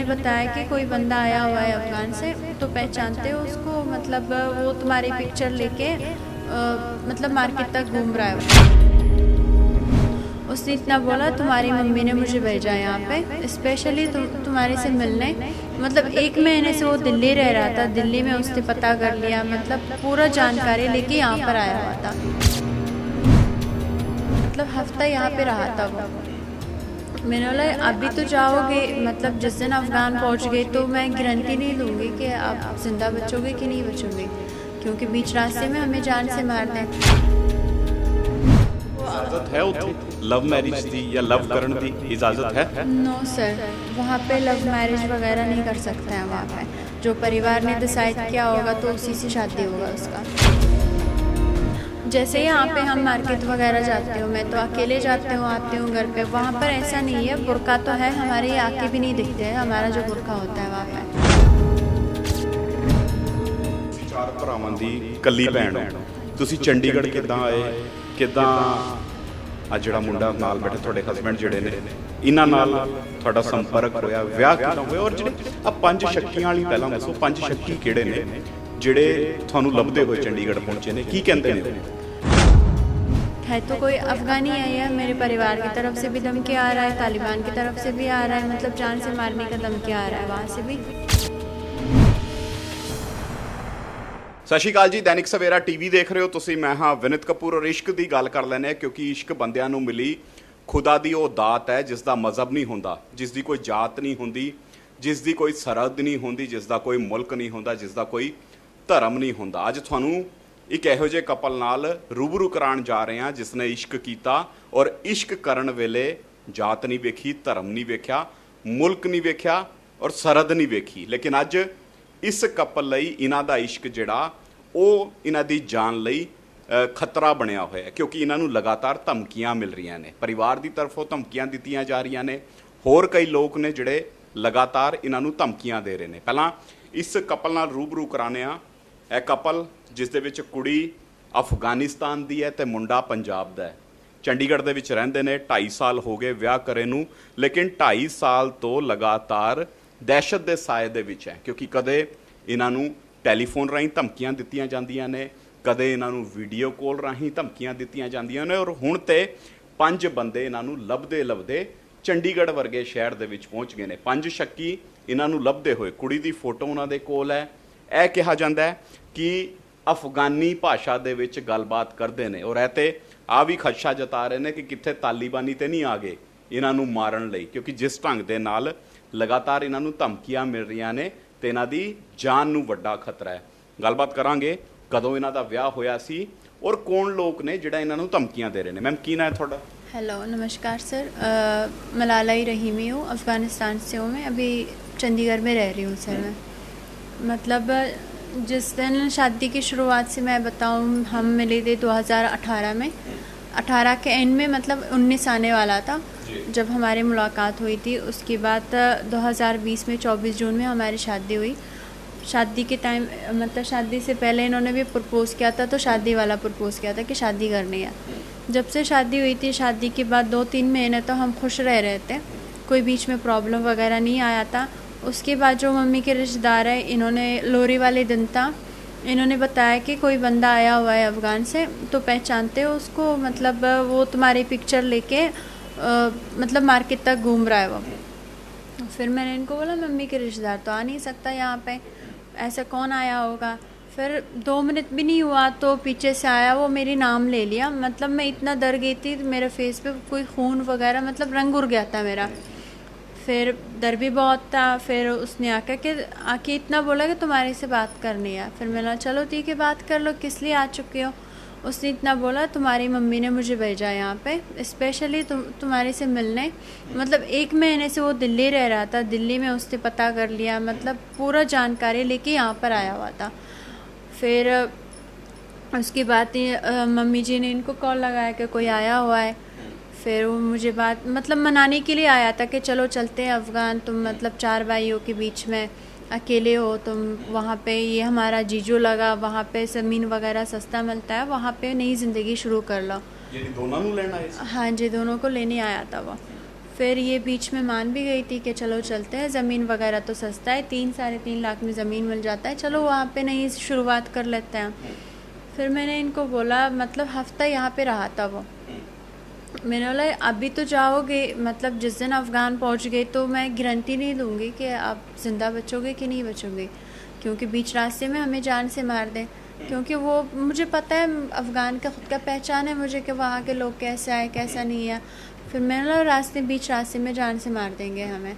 इन्होंने बताया कि कोई बंदा आया हुआ है अफ़गान से, तो पहचानते हो उसको, मतलब वो तुम्हारी पिक्चर लेके मतलब मार्केट तक घूम रहा है। उसने इतना बोला, तुम्हारी मम्मी ने मुझे भेजा है यहाँ पे स्पेशली तुम्हारे से मिलने। मतलब 1 महीने से वो दिल्ली रह रहा था, दिल्ली में उसने पता कर लिया, मतलब पूरा जानकारी लेके यहाँ पर आया हुआ था। मतलब हफ्ता यहाँ पे रहा था वो। मैंने बोला अभी तो जाओगे, मतलब जिस दिन अफ़गान पहुँच गए तो मैं गारंटी नहीं दूँगी कि आप ज़िंदा बचोगे कि नहीं बचोगे, क्योंकि बीच रास्ते में हमें जान से मार दें। इजाजत है उत्थे लव मैरिज दी या लव करन दी इजाजत है? नो सर, वहाँ पे लव मैरिज वगैरह नहीं कर सकते हैं। वहाँ पे जो परिवार ने डिसाइड किया होगा तो उसी से शादी होगा उसका। जैसे यहाँ पे हम मार्केट वगैरह जाते हो, मैं तो अकेले जाती हूँ, आती हूँ घर पे। वहाँ पर ऐसा नहीं है, बुर्का तो है, हमारी आँखें भी नहीं दिखते हैं, हमारा जो बुर्का होता है वहाँ पे। 4 ਭਰਾਵਾਂ ਦੀ ਕੱਲੀ ਭੈਣ ਹੋ ਤੁਸੀਂ ਚੰਡੀਗੜ੍ਹ ਕਿੱਦਾਂ ਆਏ ਕਿੱਦਾਂ ਆ ਜਿਹੜਾ ਮੁੰਡਾ ਨਾਲ ਬੈਠੇ ਤੁਹਾਡੇ ਹਸਬੈਂਡ ਜਿਹੜੇ ਨੇ ਇਹਨਾਂ ਨਾਲ ਤੁਹਾਡਾ ਸੰਪਰਕ ਹੋਇਆ ਵਿਆਹ ਕਿੱਦਾਂ ਹੋਇਆ ਔਰ ਜਿਹੜੇ ਆ 5 ਸ਼ੱਕੀਆਂ ਵਾਲੀ ਪਹਿਲਾਂ ਦੱਸੋ 5 ਸ਼ੱਕੀ ਕਿਹੜੇ ਨੇ ਜਿਹੜੇ ਤੁਹਾਨੂੰ ਲੱਭਦੇ ਹੋਏ ਚੰਡੀਗੜ੍ਹ ਪਹੁੰਚੇ ਨੇ ਕੀ ਕਹਿੰਦੇ ਨੇ है तो कोई अफ़गानी है, मेरे परिवार की तरफ से भी धमकी आ रहा है, तालिबान की तरफ से भी आ रहा है, मतलब जान से मारने का धमकी आ रहा है वहाँ से भी। ਸਤਿ ਸ਼੍ਰੀ ਅਕਾਲ ਜੀ, ਦੈਨਿਕ ਸਵੇਰਾ ਟੀਵੀ ਦੇਖ ਰਹੇ ਹੋ ਤੁਸੀਂ। ਮੈਂ ਹਾਂ ਵਿਨਿਤ ਕਪੂਰ ਔਰ ਇਸ਼ਕ ਦੀ ਗੱਲ ਕਰ ਲੈਂਦੇ ਹਾਂ ਕਿਉਂਕਿ ਇਸ਼ਕ ਬੰਦਿਆਂ ਨੂੰ ਮਿਲੀ ਖੁਦਾ ਦੀ ਉਹ ਦਾਤ ਹੈ ਜਿਸ ਦਾ ਮਜ਼ਹਬ ਨਹੀਂ ਹੁੰਦਾ, ਜਿਸ ਦੀ ਕੋਈ ਜਾਤ ਨਹੀਂ ਹੁੰਦੀ, ਜਿਸ ਦੀ ਕੋਈ ਸਰਹੱਦ ਨਹੀਂ ਹੁੰਦੀ, ਜਿਸ ਦਾ ਕੋਈ ਮੁਲਕ ਨਹੀਂ ਹੁੰਦਾ, ਜਿਸ ਦਾ ਕੋਈ ਧਰਮ ਨਹੀਂ ਹੁੰਦਾ। ਅੱਜ ਤੁਹਾਨੂੰ ਇੱਕ ਇਹੋ ਜਿਹੇ ਕਪਲ ਨਾਲ ਰੂਬਰੂ ਕਰਾਉਣ ਜਾ ਰਹੇ ਹਾਂ ਜਿਸ ਨੇ ਇਸ਼ਕ ਕੀਤਾ ਔਰ ਇਸ਼ਕ ਕਰਨ ਵੇਲੇ ਜਾਤ ਨਹੀਂ ਵੇਖੀ, ਧਰਮ ਨਹੀਂ ਵੇਖਿਆ, ਮੁਲਕ ਨਹੀਂ ਵੇਖਿਆ ਔਰ ਸਰਹੱਦ ਨਹੀਂ ਵੇਖੀ। ਲੇਕਿਨ ਅੱਜ ਇਸ ਕਪਲ ਲਈ ਇਹਨਾਂ ਦਾ ਇਸ਼ਕ ਜਿਹੜਾ ਉਹ ਇਹਨਾਂ ਦੀ ਜਾਨ ਲਈ ਖਤਰਾ ਬਣਿਆ ਹੋਇਆ ਕਿਉਂਕਿ ਇਹਨਾਂ ਨੂੰ ਲਗਾਤਾਰ ਧਮਕੀਆਂ ਮਿਲ ਰਹੀਆਂ ਨੇ, ਪਰਿਵਾਰ ਦੀ ਤਰਫੋਂ ਧਮਕੀਆਂ ਦਿੱਤੀਆਂ ਜਾ ਰਹੀਆਂ ਨੇ, ਹੋਰ ਕਈ ਲੋਕ ਨੇ ਜਿਹੜੇ ਲਗਾਤਾਰ ਇਹਨਾਂ ਨੂੰ ਧਮਕੀਆਂ ਦੇ ਰਹੇ ਨੇ। ਪਹਿਲਾਂ ਇਸ ਕਪਲ ਨਾਲ ਰੂਬਰੂ ਕਰਾਉਂਦੇ ਹਾਂ। ਇਹ ਕਪਲ ਜਿਸ ਦੇ ਵਿੱਚ ਕੁੜੀ ਅਫਗਾਨਿਸਤਾਨ ਦੀ ਹੈ ਅਤੇ ਮੁੰਡਾ ਪੰਜਾਬ ਦਾ ਹੈ, ਚੰਡੀਗੜ੍ਹ ਦੇ ਵਿੱਚ ਰਹਿੰਦੇ ਨੇ। 2.5 ਸਾਲ ਹੋ ਗਏ ਵਿਆਹ ਕਰੇ ਨੂੰ, ਲੇਕਿਨ 2.5 ਸਾਲ ਤੋਂ ਲਗਾਤਾਰ ਦਹਿਸ਼ਤ ਦੇ ਸਾਏ ਦੇ ਵਿੱਚ ਹੈ ਕਿਉਂਕਿ ਕਦੇ ਇਹਨਾਂ ਨੂੰ ਟੈਲੀਫੋਨ ਰਾਹੀਂ ਧਮਕੀਆਂ ਦਿੱਤੀਆਂ ਜਾਂਦੀਆਂ ਨੇ, ਕਦੇ ਇਹਨਾਂ ਨੂੰ ਵੀਡੀਓ ਕਾਲ ਰਾਹੀਂ ਧਮਕੀਆਂ ਦਿੱਤੀਆਂ ਜਾਂਦੀਆਂ ਨੇ ਔਰ ਹੁਣ ਤੇ 5 ਬੰਦੇ ਇਹਨਾਂ ਨੂੰ ਲੱਭਦੇ ਚੰਡੀਗੜ੍ਹ ਵਰਗੇ ਸ਼ਹਿਰ ਦੇ ਵਿੱਚ ਪਹੁੰਚ ਗਏ ਨੇ। 5 ਸ਼ੱਕੀ ਇਹਨਾਂ ਨੂੰ ਲੱਭਦੇ ਹੋਏ, ਕੁੜੀ ਦੀ ਫੋਟੋ ਉਹਨਾਂ ਦੇ ਕੋਲ ਹੈ। ਇਹ ਕਿਹਾ ਜਾਂਦਾ ਹੈ ਕਿ ਅਫਗਾਨੀ ਭਾਸ਼ਾ ਦੇ ਵਿੱਚ ਗੱਲਬਾਤ ਕਰਦੇ ਨੇ ਔਰ ਇਹ ਤੇ ਆ ਵੀ ਖਦਸ਼ਾ ਜਤਾ ਰਹੇ ਨੇ ਕਿ ਕਿੱਥੇ ਤਾਲਿਬਾਨੀ ਤੇ ਨਹੀਂ ਆ ਗਏ ਇਹਨਾਂ ਨੂੰ ਮਾਰਨ ਲਈ, ਕਿਉਂਕਿ ਜਿਸ ਢੰਗ ਦੇ ਨਾਲ ਲਗਾਤਾਰ ਇਹਨਾਂ ਨੂੰ ਧਮਕੀਆਂ ਮਿਲ ਰਹੀਆਂ ਨੇ ਤੇ ਇਹਨਾਂ ਦੀ ਜਾਨ ਨੂੰ ਵੱਡਾ ਖਤਰਾ ਹੈ। ਗੱਲਬਾਤ ਕਰਾਂਗੇ ਕਦੋਂ ਇਹਨਾਂ ਦਾ ਵਿਆਹ ਹੋਇਆ ਸੀ ਔਰ ਕੌਣ ਲੋਕ ਨੇ ਜਿਹੜਾ ਇਹਨਾਂ ਨੂੰ ਧਮਕੀਆਂ ਦੇ ਰਹੇ ਨੇ। ਮੈਮ ਕੀ ਨਾਂ ਹੈ ਤੁਹਾਡਾ? हेलो नमस्कार सर, मलाला रहीमी हूँ, अफ़गानिस्तान से हूँ। मैं अभी चंडीगढ़ में रह रही हूँ सर। मैं मतलब जिस दिन शादी की शुरुआत से मैं बताऊँ, हम मिले थे 2018 में, 18 के एंड में, मतलब 19 आने वाला था जब हमारी मुलाकात हुई थी। उसके बाद 2020 में 24 जून में हमारी शादी हुई। शादी के टाइम, मतलब शादी से पहले इन्होंने भी प्रपोज़ किया था, तो शादी वाला प्रपोज़ किया था कि शादी करनी है। जब से शादी हुई थी, शादी के बाद 2-3 महीने तो हम खुश रह रहे थे, कोई बीच में प्रॉब्लम वगैरह नहीं आया था। उसके बाद जो मम्मी के रिश्तेदार है, इन्होंने लोहड़ी वाले दिन था, इन्होंने बताया कि कोई बंदा आया हुआ है अफ़गान से, तो पहचानते हो उसको, मतलब वो तुम्हारी पिक्चर लेके मतलब मार्केट तक घूम रहा है वो। फिर मैंने इनको बोला मम्मी के रिश्तेदार तो आ नहीं सकता यहाँ पे, ऐसा कौन आया होगा। फिर 2 मिनट भी नहीं हुआ तो पीछे से आया, वो मेरी नाम ले लिया। मतलब मैं इतना डर गई थी, मेरे फेस पे कोई खून वगैरह, मतलब रंग उड़ गया था मेरा। फिर डर भी बहुत था। फिर उसने आके इतना बोला कि तुम्हारे से बात करनी है। फिर मैंने चलो ठीक है बात कर लो, किस लिए आ चुके हो। उसने इतना बोला, तुम्हारी मम्मी ने मुझे भेजा यहाँ पे स्पेशली तुम्हारे से मिलने। मतलब 1 महीने से वो दिल्ली रह रहा था, दिल्ली में उसने पता कर लिया, मतलब पूरा जानकारी लेके यहाँ पर आया हुआ था। फिर उसके बाद मम्मी जी ने इनको कॉल लगाया कि कोई आया हुआ है। फिर वो मुझे बात मतलब मनाने के लिए आया था कि चलो चलते हैं अफ़गान, तुम मतलब 4 भाइयों के बीच में अकेले हो तुम, वहाँ पे ये हमारा जीजू लगा, वहाँ पे ज़मीन वगैरह सस्ता मिलता है, वहाँ पे नई ज़िंदगी शुरू कर लो। ये दोनों को लेना है? हाँ जी, दोनों को लेने आया था वो। फिर ये बीच में मान भी गई थी कि चलो चलते हैं, ज़मीन वगैरह तो सस्ता है, 3-3.5 लाख में ज़मीन मिल जाता है, चलो वहाँ पे नहीं शुरुआत कर लेते हैं। फिर मैंने इनको बोला, मतलब हफ्ता यहाँ पे रहा था वो, मैंने बोला अभी तो जाओगे, मतलब जिस दिन अफ़गान पहुँच गए तो मैं गारंटी नहीं दूँगी कि आप ज़िंदा बचोगे कि नहीं बचोगे, क्योंकि बीच रास्ते में हमें जान से मार दें, क्योंकि वो मुझे पता है अफ़गान का ख़ुद का पहचान है मुझे कि वहाँ के लोग कैसे आए कैसा नहीं है। फिर मैंने बोला बीच रास्ते में जान से मार देंगे हमें।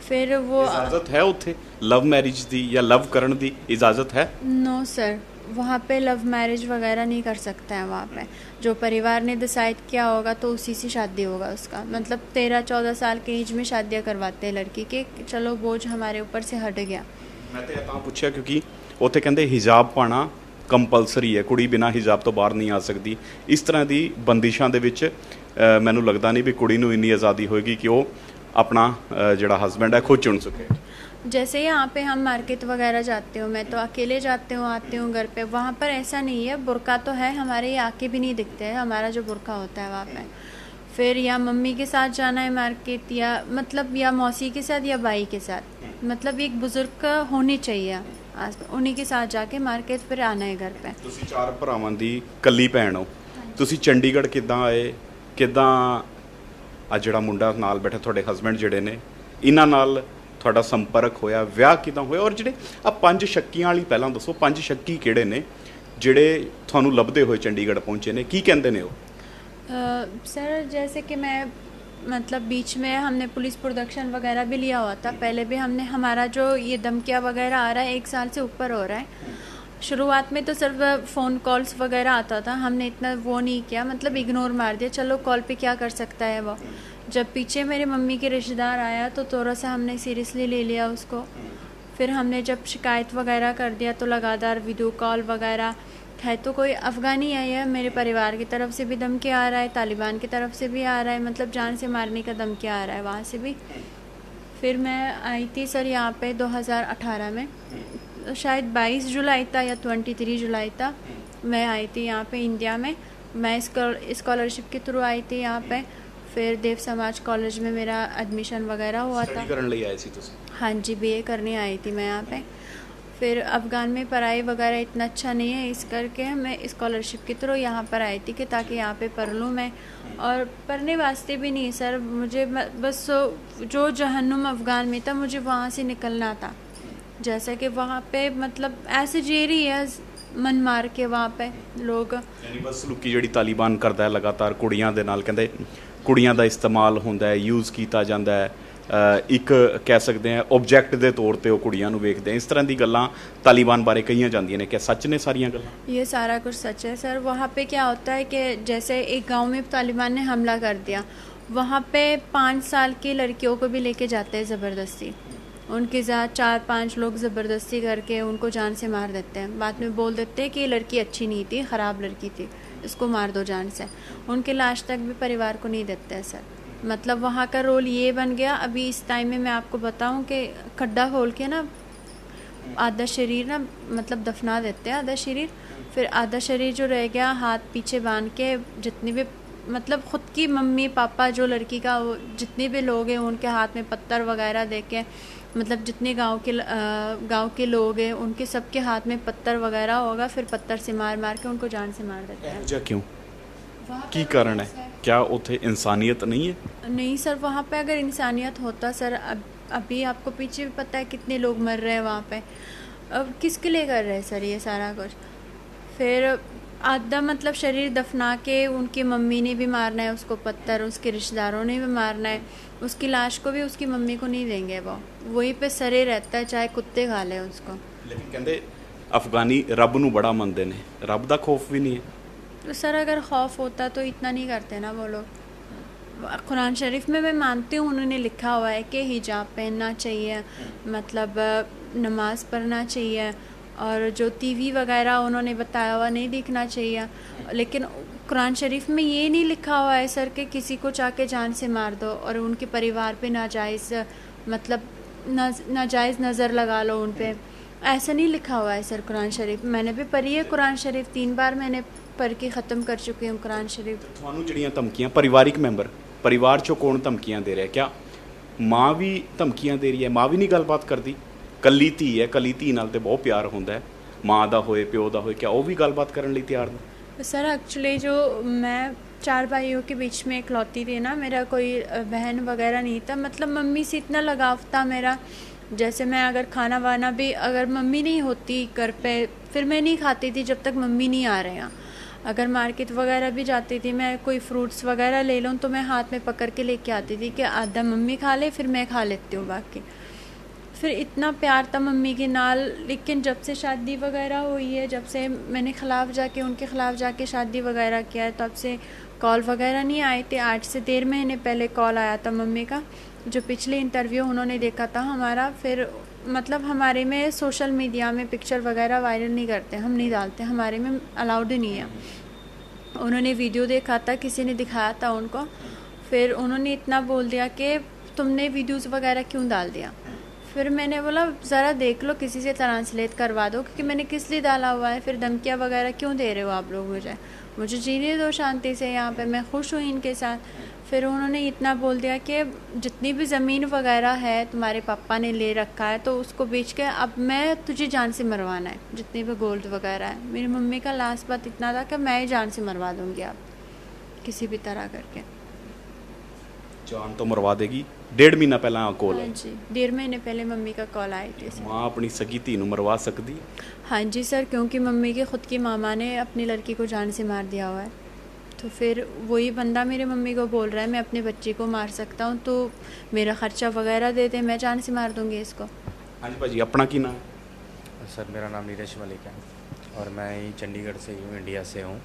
फिर वो इजाजत है उत्थे लव मैरिज दी या लव करण दी इजाजत है? नो सर, वहाँ पे लव मैरिज वगैरह नहीं कर सकते हैं। वहाँ पे जो परिवार ने डिसाइड किया होगा तो उसी से शादी होगा उसका, मतलब 13-14 साल के एज में शादियाँ करवाते हैं लड़की के, चलो बोझ हमारे ऊपर से हट गया। मैं तो ਤਾਂ ਪੁੱਛਿਆ ਕਿਉਂਕਿ ਉੱਥੇ ਕਹਿੰਦੇ ਹਿਜਾਬ ਪਾਣਾ ਕੰਪਲਸਰੀ ਹੈ, ਕੁੜੀ ਬਿਨਾਂ ਹਿਜਾਬ ਤੋਂ ਬਾਹਰ ਨਹੀਂ ਆ ਸਕਦੀ। ਇਸ ਤਰ੍ਹਾਂ ਦੀ ਬੰਦਿਸ਼ਾਂ ਦੇ ਵਿੱਚ ਮੈਨੂੰ ਲੱਗਦਾ ਨਹੀਂ ਵੀ ਕੁੜੀ ਨੂੰ ਇੰਨੀ ਆਜ਼ਾਦੀ ਹੋਏਗੀ ਕਿ ਉਹ ਆਪਣਾ ਜਿਹੜਾ ਹਸਬੈਂਡ ਹੈ ਖੁਦ ਚੁਣ ਸਕੇ। जैसे यहाँ पे हम मार्केट वगैरह जाते हो, मैं तो अकेले जाती हूँ आती हूँ घर पे, वहाँ पर ऐसा नहीं है, बुर्का तो है, हमारे ये आके भी नहीं दिखते हैं हमारा जो बुर्का होता है वहाँ पे। फिर या मम्मी के साथ जाना है मार्केट, या मतलब या मौसी के साथ या भाई के साथ, मतलब एक बुजुर्ग होनी चाहिए उन्हीं के साथ जाके मार्केट फिर आना है घर पे। ਤੁਸੀਂ 4 ਭਰਾਵਾਂ ਦੀ ਕੱਲੀ ਭੈਣ ਹੋ, ਤੁਸੀਂ ਚੰਡੀਗੜ੍ਹ ਕਿੱਦਾਂ ਆਏ, ਕਿੱਦਾਂ ਆ ਜਿਹੜਾ ਮੁੰਡਾ ਨਾਲ ਬੈਠਾ ਤੁਹਾਡੇ ਹਸਬੈਂਡ ਜਿਹੜੇ ਨੇ ਇਹਨਾਂ ਨਾਲ ਤੁਹਾਡਾ ਸੰਪਰਕ ਹੋਇਆ, ਵਿਆਹ ਕਿੱਦਾਂ ਹੋਇਆ, ਔਰ ਜਿਹੜੇ ਆ 5 ਸ਼ੱਕੀਆਂ ਵਾਲੀ ਪਹਿਲਾਂ ਦੱਸੋ, 5 ਸ਼ੱਕੀ ਕਿਹੜੇ ਨੇ ਜਿਹੜੇ ਤੁਹਾਨੂੰ ਲੱਭਦੇ ਹੋਏ ਚੰਡੀਗੜ੍ਹ ਪਹੁੰਚੇ ਨੇ, ਕੀ ਕਹਿੰਦੇ ਨੇ ਉਹ? सर जैसे कि मैं मतलब बीच में हमने पुलिस प्रोडक्शन वगैरह भी लिया हुआ था, पहले भी हमने, हमारा जो ये धमकियाँ वगैरह आ रहा है 1 साल से ऊपर हो रहा है। शुरुआत में तो सिर्फ फ़ोन कॉल्स वगैरह आता था, हमने इतना वो नहीं किया, मतलब इग्नोर मार दिया, चलो कॉल पे क्या कर सकता है वो। जब पीछे मेरे मम्मी के रिश्तेदार आया तो थोड़ा सा हमने सीरियसली ले लिया उसको। फिर हमने जब शिकायत वगैरह कर दिया तो लगातार वीडियो कॉल वगैरह है, तो कोई अफ़गानी आई है, मेरे परिवार की तरफ से भी धमकी आ रहा है, तालिबान की तरफ से भी आ रहा है, मतलब जान से मारने का धमकी आ रहा है वहाँ से भी। फिर मैं आई थी सर यहाँ पे 2018 में, शायद 22 जुलाई था या 23 जुलाई था, मैं आई थी यहाँ पे इंडिया में। मैं स्कॉलरशिप के थ्रू आई थी यहाँ पे। फिर देव समाज कॉलेज में मेरा एडमिशन वगैरह हुआ था। स्टडी करने ਲਈ ਆਏ ਸੀ ਤੁਸੀਂ? हाँ जी, BA करने आई थी मैं यहाँ पे। फिर अफ़गान में पढ़ाई वगैरह इतना अच्छा नहीं है, इस करके मैं स्कॉलरशिप के थ्रू यहाँ पर आई थी कि ताकि यहाँ पे पढ़ लूँ मैं। और पढ़ने वास्ते भी नहीं सर, मुझे बस जो जहन्नुम अफ़गान में था मुझे वहाँ से निकलना था। जैसा कि वहाँ पे मतलब ऐसे जेरी है मन मार के वहाँ पे लोग, ਯਾਨੀ ਬਸ ਲੁਕੀ ਜਿਹੜੀ ਤਾਲਿਬਾਨ ਕਰਦਾ ਹੈ ਲਗਾਤਾਰ ਕੁੜੀਆਂ ਦੇ ਨਾਲ, ਕਹਿੰਦੇ ਕੁੜੀਆਂ ਦਾ ਇਸਤੇਮਾਲ ਹੁੰਦਾ ਹੈ, ਯੂਜ਼ ਕੀਤਾ ਜਾਂਦਾ ਹੈ, ਇੱਕ ਕਹਿ ਸਕਦੇ ਹਾਂ ਆਬਜੈਕਟ ਦੇ ਤੌਰ ਤੇ ਉਹ ਕੁੜੀਆਂ ਨੂੰ ਵੇਖਦੇ ਆ, ਇਸ ਤਰ੍ਹਾਂ ਦੀ ਗੱਲਾਂ ਤਾਲਿਬਾਨ ਬਾਰੇ ਕਹੀਆਂ ਜਾਂਦੀਆਂ ਨੇ। क्या सच ने सारियां गल्लां? ये सारा कुछ सच है सर। वहाँ पे क्या होता है कि जैसे एक गांव में तालिबान ने हमला कर दिया, वहाँ पे 5 साल की लड़कियों को भी लेके जाते हैं ज़बरदस्ती, उनके साथ 4-5 लोग ज़बरदस्ती करके उनको जान से मार देते हैं। बाद में बोल देते हैं कि ये लड़की अच्छी नहीं थी, ख़राब लड़की थी, इसको मार दो जान से। उनके लाश तक भी परिवार को नहीं देते हैं सर। मतलब वहाँ का रोल ये बन गया अभी इस टाइम में, मैं आपको बताऊँ कि खड्डा खोल के ना आधा शरीर ना मतलब दफना देते हैं आधा शरीर, फिर आधा शरीर जो रह गया हाथ पीछे बांध के, जितने भी मतलब ख़ुद की मम्मी पापा जो लड़की का जितने भी लोग हैं उनके हाथ में पत्थर वगैरह दे के, मतलब जितने गांव के लोग हैं उनके सबके हाथ में पत्थर वगैरह होगा, फिर पत्थर से मार मार के उनको जान से मार देते हैं। ਜਾਂ क्यों, ਕੀ कारण है? क्या ਉੱਥੇ इंसानियत नहीं है? नहीं सर, वहाँ पे अगर इंसानियत होता सर, अभी आपको पीछे भी पता है कितने लोग मर रहे हैं वहाँ पे, अब किसके लिए कर रहे हैं सर ये सारा कुछ। फिर आधा मतलब शरीर दफना के उनकी मम्मी ने भी मारना है उसको पत्थर, उसके रिश्तेदारों ने भी मारना है, उसकी लाश को भी उसकी मम्मी को नहीं देंगे, वो वहीं पे सरे रहता है चाहे कुत्ते खा लें उसको। लेकिन कहते अफगानी रब ਨੂੰ बड़ा ਮੰਨਦੇ ਨੇ, रब ਦਾ खौफ भी नहीं है। तो सर अगर खौफ होता तो इतना नहीं करते ना वो लोग। कुरान शरीफ में मैं मानती हूँ उन्होंने लिखा हुआ है कि हिजाब पहनना चाहिए, मतलब नमाज पढ़ना चाहिए, और जो टीवी वगैरह उन्होंने बताया हुआ नहीं देखना चाहिए, लेकिन कुरान शरीफ में ये नहीं लिखा हुआ है सर कि किसी को चाके जान से मार दो और उनके परिवार पे नाजायज़ मतलब नाजायज़ नज़र लगा लो उन पे, ऐसा नहीं लिखा हुआ है सर कुरान शरीफ। मैंने भी पढ़ी है कुरान शरीफ, 3 बार मैंने पढ़ के ख़त्म कर चुकी हूँ कुरान शरीफ। ਤੁਹਾਨੂੰ ਜਿਹੜੀਆਂ ਧਮਕੀਆਂ ਪਰਿਵਾਰਿਕ ਮੈਂਬਰ ਪਰਿਵਾਰ 'ਚੋਂ ਕੌਣ ਧਮਕੀਆਂ ਦੇ ਰਿਹਾ? ਕਿਆ ਮਾਂ ਵੀ ਧਮਕੀਆਂ ਦੇ ਰਹੀ ਹੈ? ਮਾਂ ਵੀ ਨਹੀਂ ਗੱਲਬਾਤ ਕਰਦੀ? ਕੱਲੀ ਧੀ ਹੈ, ਕੱਲੀ ਧੀ ਨਾਲ ਤੇ ਬਹੁਤ ਪਿਆਰ ਹੁੰਦਾ ਹੈ, ਮਾਂ ਦਾ ਹੋਏ ਪਿਓ ਦਾ ਹੋਏ, ਕਿਆ ਉਹ ਵੀ ਗੱਲਬਾਤ ਕਰਨ ਲਈ ਤਿਆਰ ਨੇ? सर एक्चुअली जो मैं 4 भाइयों के बीच में इकलौती थी ना, मेरा कोई बहन वगैरह नहीं था, मतलब मम्मी से इतना लगाव था मेरा। जैसे मैं अगर खाना वाना भी अगर मम्मी नहीं होती घर पे, फिर मैं नहीं खाती थी जब तक मम्मी नहीं आ रहे हैं। अगर मार्केट वगैरह भी जाती थी, मैं कोई फ्रूट्स वगैरह ले लूँ तो मैं हाथ में पकड़ के लेके आती थी कि आधा मम्मी खा ले, फिर मैं खा लेती हूँ बाकी। फिर इतना प्यार था मम्मी के नाल। लेकिन जब से शादी वगैरह हुई है, जब से मैंने उनके ख़िलाफ़ जाके शादी वगैरह किया है, तब से कॉल वगैरह नहीं आए थे। 8 से 13 महीने पहले कॉल आया था मम्मी का, जो पिछले इंटरव्यू उन्होंने देखा था हमारा। फिर मतलब हमारे में सोशल मीडिया में पिक्चर वगैरह वायरल नहीं करते, हम नहीं डालते, हमारे में अलाउड ही नहीं है। उन्होंने वीडियो देखा था, किसी ने दिखाया था उनको, फिर उन्होंने इतना बोल दिया कि तुमने वीडियोज़ वगैरह क्यों डाल दिया। फिर मैंने बोला ज़रा देख लो, किसी से ट्रांसलेट करवा दो, क्योंकि मैंने किस लिए डाला हुआ है, फिर धमकियाँ वगैरह क्यों दे रहे हो आप लोग मुझे जीने दो शांति से यहाँ पे, मैं खुश हूँ इनके साथ। फिर उन्होंने इतना बोल दिया कि जितनी भी ज़मीन वगैरह है तुम्हारे पापा ने ले रखा है, तो उसको बेच के अब मैं तुझे जान से मरवाना है, जितने भी गोल्ड वगैरह है। मेरी मम्मी का लास्ट बात इतना था कि मैं जान से मरवा दूँगी आप किसी भी तरह करके। ਜਾਨ ਤੋਂ ਮਰਵਾ ਦੇਗੀ? 1.5 ਮਹੀਨਾ ਪਹਿਲਾਂ ਕੋਲ हाँ जी, 1.5 महीने पहले मम्मी का कॉल आई थी सर। ਮਾਂ ਆਪਣੀ ਸਗੀ ਧੀ ਨੂੰ ਮਰਵਾ ਸਕਦੀ? हाँ जी सर, क्योंकि मम्मी के ख़ुद की मामा ने अपनी लड़की को जान से मार दिया हुआ है, तो फिर वही बंदा मेरे मम्मी को बोल रहा है मैं अपने बच्चे को मार सकता हूँ, तो मेरा ख़र्चा वगैरह दे दे, मैं जान से मार दूँगी इसको। ਹਾਂਜੀ ਭਾਜੀ, ਆਪਣਾ ਕੀ ਨਾਮ? सर मेरा नाम नीरज मलिक है और मैं ही चंडीगढ़ से हूँ, इंडिया से हूँ।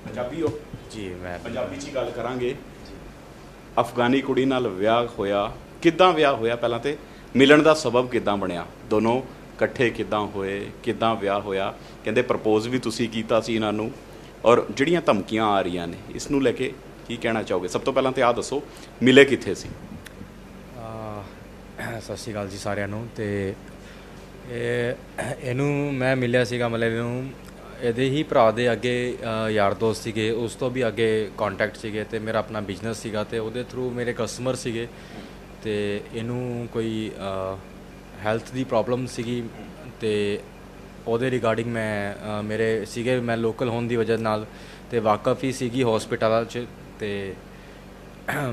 ਪੰਜਾਬੀ ਹੋ? जी मैं ਪੰਜਾਬੀ 'ਚ ਹੀ ਗੱਲ ਕਰਾਂਗੇ। ਅਫਗਾਨੀ ਕੁੜੀ ਨਾਲ ਵਿਆਹ ਹੋਇਆ, ਕਿੱਦਾਂ ਵਿਆਹ ਹੋਇਆ? ਪਹਿਲਾਂ ਤੇ ਮਿਲਣ ਦਾ ਸਬਬ ਕਿੱਦਾਂ ਬਣਿਆ? ਦੋਨੋਂ ਇਕੱਠੇ ਕਿੱਦਾਂ ਹੋਏ? ਕਿੱਦਾਂ ਵਿਆਹ ਹੋਇਆ? ਕਹਿੰਦੇ ਪ੍ਰਪੋਜ਼ ਵੀ ਤੁਸੀਂ ਕੀਤਾ ਸੀ ਇਹਨਾਂ ਨੂੰ, ਔਰ ਜਿਹੜੀਆਂ ਧਮਕੀਆਂ ਆ ਰਹੀਆਂ ਨੇ ਇਸ ਨੂੰ ਲੈ ਕੇ ਕੀ ਕਹਿਣਾ ਚਾਹੋਗੇ? ਸਭ ਤੋਂ ਪਹਿਲਾਂ ਤੇ ਆਹ ਦੱਸੋ, ਮਿਲੇ ਕਿੱਥੇ ਸੀ? ਸਤਿ ਸ਼੍ਰੀ ਅਕਾਲ ਜੀ ਸਾਰਿਆਂ ਨੂੰ। ਤੇ ਇਹਨੂੰ ਮੈਂ ਮਿਲਿਆ ਸੀਗਾ, ਮਤਲਬ ਇਹਨੂੰ ਇਹਦੇ ਹੀ ਭਰਾ ਦੇ ਅੱਗੇ ਯਾਰ ਦੋਸਤ ਸੀਗੇ, ਉਸ ਤੋਂ ਵੀ ਅੱਗੇ ਕੰਟੈਕਟ ਸੀਗੇ, ਤੇ ਮੇਰਾ ਆਪਣਾ ਬਿਜ਼ਨਸ ਸੀਗਾ, ਤੇ ਉਹਦੇ ਥਰੂ ਮੇਰੇ ਕਸਟਮਰ ਸੀਗੇ। ਤੇ ਇਹਨੂੰ ਕੋਈ ਹੈਲਥ ਦੀ ਪ੍ਰੋਬਲਮ ਸੀਗੀ, ਤੇ ਉਹਦੇ ਰਿਗਾਰਡਿੰਗ ਮੈਂ ਮੇਰੇ ਸੀਗੇ, ਮੈਂ ਲੋਕਲ ਹੋਣ ਦੀ ਵਜ੍ਹਾ ਨਾਲ ਤੇ ਵਾਕਫ ਹੀ ਸੀਗੀ ਹਸਪੀਟਲਾਂ 'ਚ, ਤੇ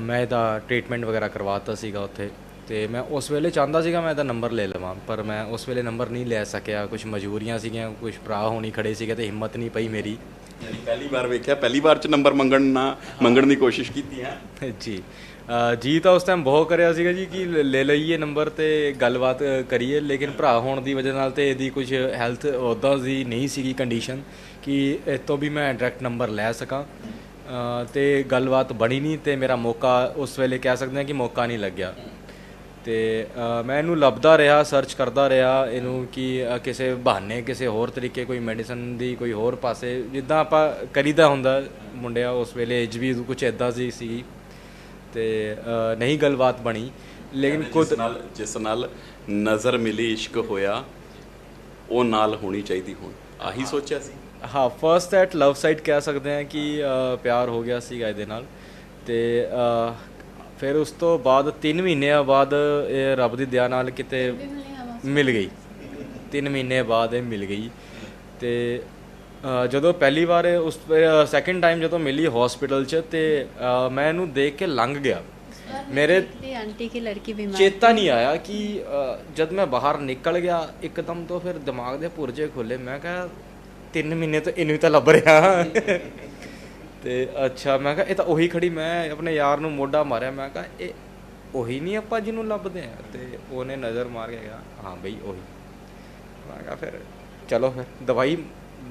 ਮੈਂ ਇਹਦਾ ਟ੍ਰੀਟਮੈਂਟ ਵਗੈਰਾ ਕਰਵਾਤਾ ਸੀਗਾ ਉੱਥੇ। ਤੇ ਮੈਂ ਉਸ ਵੇਲੇ ਚਾਹੁੰਦਾ ਸੀਗਾ ਮੈਂ ਇਹਦਾ ਨੰਬਰ ਲੈ ਲਵਾਂ, ਪਰ ਮੈਂ ਉਸ ਵੇਲੇ ਨੰਬਰ ਨਹੀਂ ਲੈ ਸਕਿਆ, ਕੁਝ ਮਜਬੂਰੀਆਂ ਸੀਗੀਆਂ, ਕੁਝ ਭਰਾ ਹੋਣੀ ਖੜੇ ਸੀਗੇ, ਤੇ ਹਿੰਮਤ ਨਹੀਂ ਪਈ ਮੇਰੀ। ਪਹਿਲੀ ਵਾਰ ਵੇਖਿਆ, ਪਹਿਲੀ ਵਾਰ 'ਚ ਨੰਬਰ ਮੰਗਣ ਦੀ ਕੋਸ਼ਿਸ਼ ਕੀਤੀ ਹੈ? ਜੀ ਜੀ ਤਾਂ ਉਸ ਟਾਈਮ ਬਹੁਤ ਕਰਿਆ ਸੀਗਾ ਜੀ ਕਿ ਲੈ ਲਈਏ ਨੰਬਰ ਤੇ ਗੱਲਬਾਤ ਕਰੀਏ, ਲੇਕਿਨ ਭਰਾ ਹੋਣ ਦੀ ਵਜ੍ਹਾ ਨਾਲ ਤੇ ਇਹਦੀ ਕੁਝ ਹੈਲਥ ਉੱਦਾਂ ਦੀ ਨਹੀਂ ਸੀਗੀ ਕੰਡੀਸ਼ਨ ਕਿ ਇਹ ਤੋਂ ਵੀ ਮੈਂ ਡਾਇਰੈਕਟ ਨੰਬਰ ਲੈ ਸਕਾਂ, ਤੇ ਗੱਲਬਾਤ ਬਣੀ ਨਹੀਂ, ਤੇ ਮੇਰਾ ਮੌਕਾ ਉਸ ਵੇਲੇ ਕਹਿ ਸਕਦੇ ਹਾਂ ਕਿ ਮੌਕਾ ਨਹੀਂ ਲੱਗਿਆ। ਤੇ ਮੈਂ ਇਹਨੂੰ ਲੱਭਦਾ ਰਿਹਾ, ਸਰਚ ਕਰਦਾ ਰਿਹਾ ਇਹਨੂੰ ਕਿ ਕਿਸੇ ਬਹਾਨੇ, ਕਿਸੇ ਹੋਰ ਤਰੀਕੇ, ਕੋਈ ਮੈਡੀਸਨ ਦੀ ਕੋਈ ਹੋਰ ਪਾਸੇ, ਜਿੱਦਾਂ ਆਪਾਂ ਕਰੀਦਾ ਹੁੰਦਾ ਮੁੰਡਿਆਂ। ਉਸ ਵੇਲੇ ਏਜ ਵੀ ਕੁਝ ਇੱਦਾਂ ਦੀ ਸੀਗੀ, ਤੇ ਨਹੀਂ ਗੱਲਬਾਤ ਬਣੀ। ਲੇਕਿਨ ਜਿਸ ਨਾਲ ਨਜ਼ਰ ਮਿਲੀ, ਇਸ਼ਕ ਹੋਇਆ, ਉਹ ਨਾਲ ਹੋਣੀ ਚਾਹੀਦੀ ਹੁਣ, ਆਹੀ ਸੋਚਿਆ ਸੀ? ਹਾਂ, ਫਸਟ ਐਟ ਲਵ ਸਾਈਟ ਕਹਿ ਸਕਦੇ ਹਾਂ ਕਿ ਪਿਆਰ ਹੋ ਗਿਆ ਸੀਗਾ ਇਹਦੇ ਨਾਲ। ਤੇ ਫਿਰ ਉਸ ਤੋਂ ਬਾਅਦ 3 ਮਹੀਨਿਆਂ ਬਾਅਦ ਇਹ ਰੱਬ ਦੀ ਦਇਆ ਨਾਲ ਕਿਤੇ ਮਿਲ ਗਈ। 3 ਮਹੀਨੇ ਬਾਅਦ ਇਹ ਮਿਲ ਗਈ। ਤੇ ਜਦੋਂ ਪਹਿਲੀ ਵਾਰ ਉਸ ਸੈਕਿੰਡ ਟਾਈਮ ਜਦੋਂ ਮਿਲੀ ਹਸਪੀਟਲ 'ਚ, ਤੇ ਮੈਂ ਇਹਨੂੰ ਦੇਖ ਕੇ ਲੰਘ ਗਿਆ। ਮੇਰੇ आंटी की लड़की बीमार ਚੇਤਾ ਨਹੀਂ ਆਇਆ ਕਿ ਜਦ ਮੈਂ ਬਾਹਰ ਨਿਕਲ ਗਿਆ ਇੱਕਦਮ ਤੋਂ ਫਿਰ ਦਿਮਾਗ ਦੇ ਪੁਰਜੇ ਖੁੱਲੇ। ਮੈਂ ਕਿਹਾ 3 ਮਹੀਨੇ ਤੋਂ ਇਹਨੂੰ ਤਾਂ ਲੱਭ ਰਿਹਾ। ਤੇ ਅੱਛਾ, ਮੈਂ ਕਿਹਾ ਇਹ ਤਾਂ ਉਹੀ ਖੜੀ। ਮੈਂ ਆਪਣੇ ਯਾਰ ਨੂੰ ਮੋਢਾ ਮਾਰਿਆ, ਮੈਂ ਕਿਹਾ ਇਹ ਉਹੀ ਨਹੀਂ ਆਪਾਂ ਜਿਹਨੂੰ ਲੱਭਦੇ ਆ? ਤੇ ਉਹਨੇ ਨਜ਼ਰ ਮਾਰ ਕੇ ਕਿਹਾ ਹਾਂ ਬਈ ਉਹੀ। ਮੈਂ ਕਿਹਾ ਫਿਰ ਚਲੋ, ਫਿਰ ਦਵਾਈ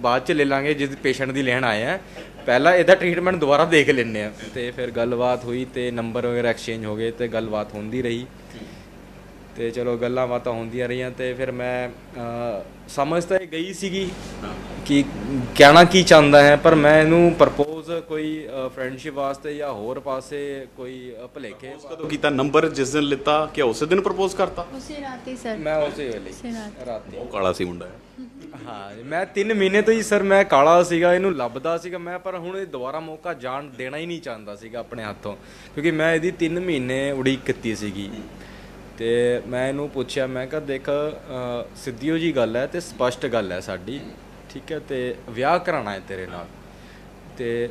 ਬਾਅਦ 'ਚ ਲੈ ਲਾਂਗੇ, ਜਿਸ ਪੇਸ਼ੈਂਟ ਦੀ ਲੈਣ ਆਏ ਆ, ਪਹਿਲਾਂ ਇਹਦਾ ਟ੍ਰੀਟਮੈਂਟ ਦੁਬਾਰਾ ਦੇਖ ਲੈਂਦੇ ਆ। ਤੇ ਫਿਰ ਗੱਲਬਾਤ ਹੋਈ, ਤੇ ਨੰਬਰ ਵਗੈਰਾ ਐਕਸਚੇਂਜ ਹੋ ਗਏ, ਤੇ ਗੱਲਬਾਤ ਹੁੰਦੀ ਰਹੀ। ਤੇ ਚਲੋ ਗੱਲਾਂ ਬਾਤਾਂ ਹੁੰਦੀਆਂ ਰਹੀਆਂ, ਤੇ ਫਿਰ ਮੈਂ ਸਮਝ ਤਾਂ ਇਹ ਗਈ ਸੀਗੀ ਕਿ ਕਹਿਣਾ ਕੀ ਚਾਹੁੰਦਾ ਹੈ, ਪਰ ਮੈਂ ਇਹਨੂੰ ਪ੍ਰਪੋਜ਼ ਕੋਈ ਫਰੈਂਡਸ਼ਿਪ ਵਾਸਤੇ ਜਾਂ ਹੋਰ ਪਾਸੇ ਕੋਈ ਭੁਲੇਖੇ ਕਦੋਂ ਕੀਤਾ? ਨੰਬਰ ਜਿਸ ਦਿਨ ਲਿੱਤਾ ਕਿ ਉਸੇ ਦਿਨ ਪ੍ਰਪੋਜ਼ ਕਰਤਾ? उसी रात ही सर। ਮੈਂ ਉਸੇ ਵੇਲੇ उसी रात। ਰਾਤੀ। ਉਹ ਕਾਲਾ ਸੀ ਮੁੰਡਾ। ਹਾਂ ਮੈਂ 3 ਮਹੀਨੇ ਤੋਂ ਹੀ ਸਰ ਮੈਂ ਕਾਲਾ ਸੀਗਾ, ਇਹਨੂੰ ਲੱਭਦਾ ਸੀਗਾ ਮੈਂ, ਪਰ ਹੁਣ ਇਹ ਦੁਬਾਰਾ ਮੌਕਾ ਜਾਣ ਦੇਣਾ ਹੀ ਨਹੀਂ ਚਾਹੁੰਦਾ ਸੀਗਾ ਆਪਣੇ ਹੱਥੋਂ, ਕਿਉਂਕਿ ਮੈਂ ਇਹਦੀ 3 ਮਹੀਨੇ ਉਡੀਕ ਕੀਤੀ ਸੀਗੀ। ਤੇ ਮੈਂ ਇਹਨੂੰ ਪੁੱਛਿਆ, ਮੈਂ ਕਿਹਾ ਦੇਖ ਸਿੱਧੀਓ ਜੀ ਗੱਲ ਹੈ ਤੇ ਸਪਸ਼ਟ ਗੱਲ ਹੈ ਸਾਡੀ, ਠੀਕ ਹੈ, ਤੇ ਵਿਆਹ ਕਰਾਉਣਾ ਹੈ ਤੇਰੇ ਨਾਲ, ਤੇ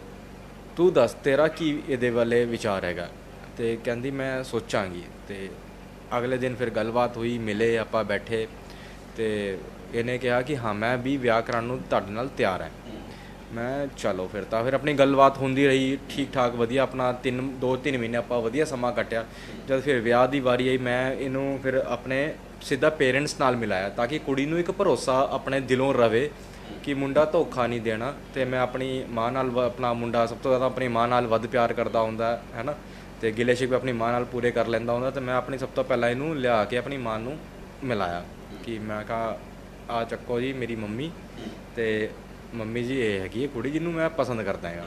ਤੂੰ ਦੱਸ ਤੇਰਾ ਕੀ ਇਹਦੇ ਵਾਲੇ ਵਿਚਾਰ ਹੈਗਾ। ਤੇ ਕਹਿੰਦੀ ਮੈਂ ਸੋਚਾਂਗੀ। ਤੇ ਅਗਲੇ ਦਿਨ ਫਿਰ ਗੱਲਬਾਤ ਹੋਈ, ਮਿਲੇ ਆਪਾਂ ਬੈਠੇ, ਤੇ ਇਹਨੇ ਕਿਹਾ ਕਿ ਹਾਂ ਮੈਂ ਵੀ ਵਿਆਹ ਕਰਾਉਣ ਨੂੰ ਤੁਹਾਡੇ ਨਾਲ ਤਿਆਰ ਹਾਂ। ਮੈਂ ਚਲੋ ਫਿਰ ਤਾਂ ਫਿਰ ਆਪਣੀ ਗੱਲਬਾਤ ਹੁੰਦੀ ਰਹੀ ਠੀਕ ਠਾਕ ਵਧੀਆ, ਆਪਣਾ 2-3 ਮਹੀਨੇ ਆਪਾਂ ਵਧੀਆ ਸਮਾਂ ਕੱਟਿਆ। ਜਦ ਫਿਰ ਵਿਆਹ ਦੀ ਵਾਰੀ ਆਈ, ਮੈਂ ਇਹਨੂੰ ਫਿਰ ਆਪਣੇ ਸਿੱਧਾ ਪੇਰੈਂਟਸ ਨਾਲ ਮਿਲਾਇਆ ਤਾਂ ਕਿ ਕੁੜੀ ਨੂੰ ਇੱਕ ਭਰੋਸਾ ਆਪਣੇ ਦਿਲੋਂ ਰਵੇ ਕਿ ਮੁੰਡਾ ਧੋਖਾ ਨਹੀਂ ਦੇਣਾ। ਤੇ ਮੈਂ ਆਪਣੀ ਮਾਂ ਨਾਲ ਆਪਣਾ ਮੁੰਡਾ ਸਭ ਤੋਂ ਜ਼ਿਆਦਾ ਆਪਣੀ ਮਾਂ ਨਾਲ ਵੱਧ ਪਿਆਰ ਕਰਦਾ ਹੁੰਦਾ ਹੈ ਨਾ, ਤੇ ਗਿਲੇ ਸ਼ਿਕਵੇ ਆਪਣੀ ਮਾਂ ਨਾਲ ਪੂਰੇ ਕਰ ਲੈਂਦਾ ਹੁੰਦਾ। ਤੇ ਮੈਂ ਆਪਣੀ ਸਭ ਤੋਂ ਪਹਿਲਾਂ ਇਹਨੂੰ ਲਿਆ ਕੇ ਆਪਣੀ ਮਾਂ ਨੂੰ ਮਿਲਾਇਆ ਕਿ ਮੈਂ ਕਿਹਾ ਆ ਚੱਕੋ ਜੀ ਮੇਰੀ ਮੰਮੀ, ਤੇ ਮੰਮੀ ਜੀ ਇਹ ਹੈਗੀ ਹੈ ਕੁੜੀ ਜਿਹਨੂੰ ਮੈਂ ਪਸੰਦ ਕਰਦਾ ਹਾਂ।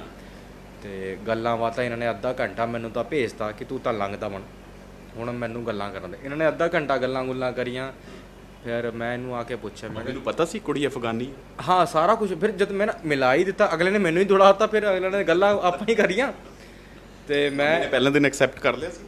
ਤੇ ਗੱਲਾਂ ਬਾਤਾਂ ਇਹਨਾਂ ਨੇ ਅੱਧਾ ਘੰਟਾ ਮੈਨੂੰ ਤਾਂ ਭੇਜਤਾ ਕਿ ਤੂੰ ਤਾਂ ਲੰਘਦਾ ਬਣ, ਹੁਣ ਮੈਨੂੰ ਗੱਲਾਂ ਕਰਨ ਦੇ। ਇਹਨਾਂ ਨੇ ਅੱਧਾ ਘੰਟਾ ਗੱਲਾਂ ਗੁੱਲਾਂ ਕਰੀਆਂ। ਫਿਰ ਮੈਂ ਇਹਨੂੰ ਆ ਕੇ ਪੁੱਛਿਆ, ਮੈਂ ਮੈਨੂੰ ਪਤਾ ਸੀ ਕੁੜੀ ਅਫਗਾਨੀ? ਹਾਂ ਸਾਰਾ ਕੁਝ। ਫਿਰ ਜਦ ਮੈਂ ਮਿਲਾ ਹੀ ਦਿੱਤਾ, ਅਗਲੇ ਨੇ ਮੈਨੂੰ ਹੀ ਦੌੜਾਤਾ, ਫਿਰ ਅਗਲੇ ਨੇ ਗੱਲਾਂ ਆਪਾਂ ਹੀ ਕਰੀਆਂ। ਤੇ ਮੈਂ ਪਹਿਲੇ ਦਿਨ ਐਕਸੈਪਟ ਕਰ ਲਿਆ ਸੀ?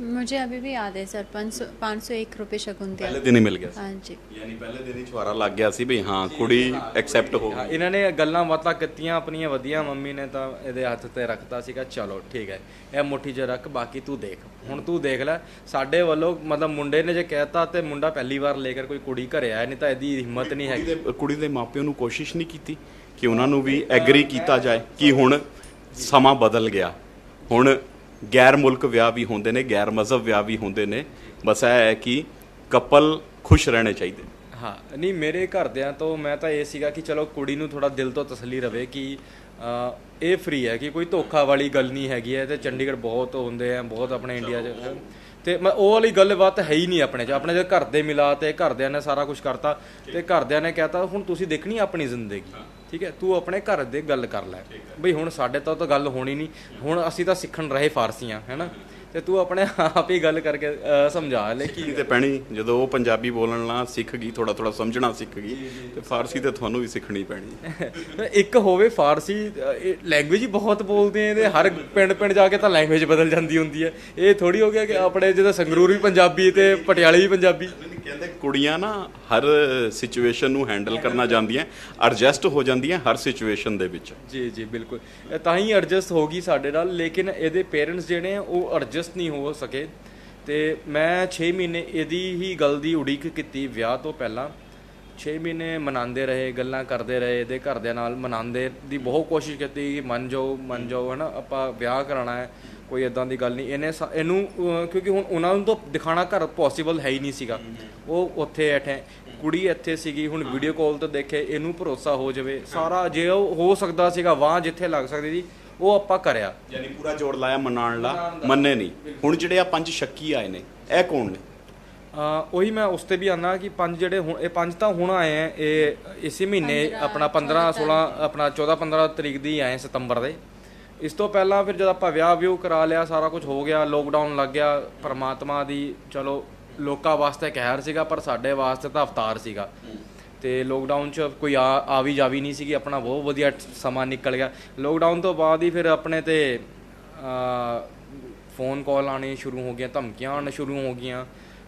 मुझे अभी भी याद है सर, 501 रुपये शगुन थे। ਪਹਿਲੇ ਦਿਨ ਹੀ ਮਿਲ ਗਿਆ ਸੀ? हाँ जी। ਯਾਨੀ ਪਹਿਲੇ ਦਿਨ ਹੀ ਛੁਹਾਰਾ ਲੱਗ ਗਿਆ ਸੀ ਵੀ ਹਾਂ ਕੁੜੀ ਐਕਸੈਪਟ ਹੋ ਹਾਂ, ਗਈ। ਇਹਨਾਂ ਨੇ ਗੱਲਾਂ ਬਾਤਾਂ ਕੀਤੀਆਂ ਆਪਣੀਆਂ ਵਧੀਆ। ਮੰਮੀ ਨੇ ਤਾਂ ਇਹਦੇ ਹੱਥ ਤੇ ਰੱਖਤਾ ਸੀਗਾ, ਚਲੋ ਠੀਕ ਹੈ ਇਹ ਮੁੱਠੀ 'ਚ ਰੱਖ, ਬਾਕੀ ਤੂੰ ਦੇਖ, ਹੁਣ ਤੂੰ ਦੇਖ ਲੈ। ਸਾਡੇ ਵੱਲੋਂ ਮਤਲਬ ਮੁੰਡੇ ਨੇ ਜੇ ਕਹਿਤਾ ਤੇ ਮੁੰਡਾ ਪਹਿਲੀ ਵਾਰ ਲੈ ਕੇ ਕੋਈ ਕੁੜੀ ਘਰੇ ਆਇਆ, ਨਹੀਂ ਤਾਂ ਇਹਦੀ ਹਿੰਮਤ ਨਹੀਂ ਹੈਗੀ। ਕੁੜੀ ਦੇ ਮਾਪਿਆਂ ਨੂੰ ਕੋਸ਼ਿਸ਼ ਨਹੀਂ ਕੀਤੀ ਕਿ ਉਹਨਾਂ ਨੂੰ ਵੀ ਐਗਰੀ ਕੀਤਾ ਜਾਏ ਕਿ ਹੁਣ ਸਮਾਂ ਬਦਲ ਗਿਆ, ਹੁਣ ਗੈਰ ਮੁਲਕ ਵਿਆਹ ਵੀ ਹੁੰਦੇ ਨੇ, ਗੈਰ ਮਜ਼ਹਬ ਵਿਆਹ ਵੀ ਹੁੰਦੇ ਨੇ, ਬਸ ਇਹ ਹੈ ਕਿ ਕਪਲ ਖੁਸ਼ ਰਹਿਣੇ ਚਾਹੀਦੇ। ਹਾਂ ਨਹੀਂ, ਮੇਰੇ ਘਰਦਿਆਂ ਤੋਂ ਮੈਂ ਤਾਂ ਇਹ ਸੀਗਾ ਕਿ ਚਲੋ ਕੁੜੀ ਨੂੰ ਥੋੜਾ ਦਿਲ ਤੋਂ ਤਸੱਲੀ ਰਵੇ ਕਿ ਇਹ ਫ੍ਰੀ ਹੈ, ਕਿ ਕੋਈ ਧੋਖਾ ਵਾਲੀ ਗੱਲ ਨਹੀਂ ਹੈਗੀ ਹੈ। ਤੇ ਚੰਡੀਗੜ੍ਹ ਬਹੁਤ ਹੁੰਦੇ ਆ, ਬਹੁਤ ਆਪਣੇ ਇੰਡੀਆ 'ਚ, ਤੇ ਮੈਂ ਉਹ ਵਾਲੀ ਗੱਲਬਾਤ ਹੈ ਹੀ ਨਹੀਂ ਆਪਣੇ 'ਚ। ਆਪਣੇ ਜੇ ਘਰ ਦੇ ਮਿਲਾ ਤੇ ਘਰਦਿਆਂ ਨੇ ਸਾਰਾ ਕੁਝ ਕਰਤਾ, ਤੇ ਘਰਦਿਆਂ ਨੇ ਕਹਿਤਾ ਹੁਣ ਤੁਸੀਂ ਦੇਖਣੀ ਆਪਣੀ ਜ਼ਿੰਦਗੀ, ਠੀਕ ਹੈ, ਤੂੰ ਆਪਣੇ ਘਰ ਦੇ ਗੱਲ ਕਰ ਲੈ ਬਈ। ਹੁਣ ਸਾਡੇ ਤੋਂ ਤਾਂ ਗੱਲ ਹੋਣੀ ਨਹੀਂ, ਹੁਣ ਅਸੀਂ ਤਾਂ ਸਿੱਖਣ ਰਹੇ ਫਾਰਸੀਆਂ ਹੈ ਨਾ, ਤੇ ਤੂੰ ਆਪਣੇ ਆਪ ਹੀ ਗੱਲ ਕਰਕੇ ਸਮਝਾ ਲੈ ਕਿ ਤੇ ਪੈਣੀ ਜਦੋਂ ਉਹ ਪੰਜਾਬੀ ਬੋਲਣਾ ਸਿੱਖ ਗਈ, ਥੋੜਾ ਥੋੜਾ ਸਮਝਣਾ ਸਿੱਖ ਗਈ, ਤੇ ਫਾਰਸੀ ਤੇ ਤੁਹਾਨੂੰ ਵੀ ਸਿੱਖਣੀ ਪੈਣੀ। ਇੱਕ ਹੋਵੇ ਫਾਰਸੀ ਲੈਂਗੁਏਜ ਹੀ ਬਹੁਤ ਬੋਲਦੇ ਆ ਇਹਦੇ, ਹਰ ਪਿੰਡ ਪਿੰਡ ਜਾ ਕੇ ਤਾਂ ਲੈਂਗੁਏਜ ਬਦਲ ਜਾਂਦੀ ਹੁੰਦੀ ਹੈ। ਇਹ ਥੋੜੀ ਹੋ ਗਿਆ ਕਿ ਆਪਣੇ ਜਿਹਦਾ ਸੰਗਰੂਰ ਵੀ ਪੰਜਾਬੀ ਤੇ ਪਟਿਆਲੇ ਵੀ ਪੰਜਾਬੀ। ਕਹਿੰਦੇ ਕੁੜੀਆਂ ਨਾ ਹਰ ਸਿਚੁਏਸ਼ਨ ਨੂੰ ਹੈਂਡਲ ਕਰਨਾ ਜਾਂਦੀਆਂ, ਐਡਜਸਟ ਹੋ ਜਾਂਦੀਆਂ ਹਰ ਸਿਚੁਏਸ਼ਨ ਦੇ ਵਿੱਚ। ਜੀ ਜੀ ਬਿਲਕੁਲ, ਤਾਂ ਹੀ ਐਡਜਸਟ ਹੋ ਗਈ ਸਾਡੇ ਨਾਲ। ਲੇਕਿਨ ਇਹਦੇ ਪੇਰੈਂਟਸ ਜਿਹੜੇ ਆ ਉਹ ਐਡਜਸਟ ਨਹੀਂ ਹੋ ਸਕੇ। ਤੇ ਮੈਂ 6 ਮਹੀਨੇ ਇਹਦੀ ਹੀ ਗੱਲ ਦੀ ਉਡੀਕ ਕੀਤੀ ਵਿਆਹ ਤੋਂ ਪਹਿਲਾਂ। 6 ਮਹੀਨੇ ਮਨਾਉਂਦੇ ਰਹੇ, ਗੱਲਾਂ ਕਰਦੇ ਰਹੇ, ਇਹਦੇ ਘਰਦਿਆਂ ਨਾਲ ਮਨਾਉਂਦੇ ਦੀ ਬਹੁਤ ਕੋਸ਼ਿਸ਼ ਕੀਤੀ ਕਿ ਮੰਨ ਜਾਓ ਹੈ ਨਾ, ਆਪਾਂ ਵਿਆਹ ਕਰਾਉਣਾ ਹੈ, ਕੋਈ ਇਦਾਂ ਦੀ ਗੱਲ ਨਹੀਂ। ਇਹਨੂੰ ਕਿਉਂਕਿ ਹੁਣ ਉਹਨਾਂ ਨੂੰ ਤਾਂ ਦਿਖਾਣਾ ਘਰ ਪੋਸੀਬਲ ਹੈ ਹੀ ਨਹੀਂ ਸੀਗਾ, ਉਹ ਉੱਥੇ ਬੈਠੇ, ਕੁੜੀ ਇੱਥੇ ਸੀਗੀ। ਹੁਣ ਵੀਡੀਓ ਕਾਲ ਤੋਂ ਦੇਖੇ, ਇਹਨੂੰ ਭਰੋਸਾ ਹੋ ਜਾਵੇ ਸਾਰਾ, ਜੇ ਉਹ ਹੋ ਸਕਦਾ ਸੀਗਾ ਵਾਹ ਜਿੱਥੇ ਲੱਗ ਸਕਦੀ ਸੀ ਉਹ ਆਪਾਂ ਕਰਿਆ। ਯਾਨੀ ਪੂਰਾ ਜ਼ੋਰ ਲਾਇਆ ਮਨਾਉਣ ਲਾ, ਮੰਨੇ ਨਹੀਂ। ਹੁਣ ਜਿਹੜੇ ਆ 5 ਸ਼ੱਕੀ ਆਏ ਨੇ, ਇਹ ਕੌਣ ਨੇ? ਉਹੀ ਮੈਂ ਉਸ 'ਤੇ ਵੀ ਆਉਂਦਾ ਕਿ 5 ਜਿਹੜੇ ਹੁਣ, ਇਹ 5 ਤਾਂ ਹੁਣ ਆਏ ਆ, ਇਹ ਇਸੇ ਮਹੀਨੇ ਆਪਣਾ 15-16 ਆਪਣਾ 14-15 ਤਰੀਕ ਦੀ ਆਏ ਸਤੰਬਰ ਦੇ। ਇਸ ਤੋਂ ਪਹਿਲਾਂ ਫਿਰ ਜਦ ਆਪਾਂ ਵਿਆਹ ਵਿਊ ਕਰਾ ਲਿਆ, ਸਾਰਾ ਕੁਝ ਹੋ ਗਿਆ, ਲੋਕਡਾਊਨ ਲੱਗ ਗਿਆ। ਪਰਮਾਤਮਾ ਦੀ ਚਲੋ ਲੋਕਾਂ ਵਾਸਤੇ ਕਹਿਰ ਸੀਗਾ, ਪਰ ਸਾਡੇ ਵਾਸਤੇ ਤਾਂ ਅਵਤਾਰ ਸੀਗਾ। ਤੇ ਲੋਕਡਾਊਨ 'ਚ ਕੋਈ ਆ ਵੀ ਜਾ ਵੀ ਨਹੀਂ ਸੀਗੀ, ਆਪਣਾ ਬਹੁਤ ਵਧੀਆ ਸਮਾਂ ਨਿਕਲ ਗਿਆ। ਲੋਕਡਾਊਨ ਤੋਂ ਬਾਅਦ ਹੀ ਫਿਰ ਆਪਣੇ ਤੇ ਫੋਨ ਕਾਲ ਆਉਣੇ ਸ਼ੁਰੂ ਹੋ ਗਈਆਂ, ਧਮਕੀਆਂ ਆਉਣ ਸ਼ੁਰੂ ਹੋ ਗਈਆਂ।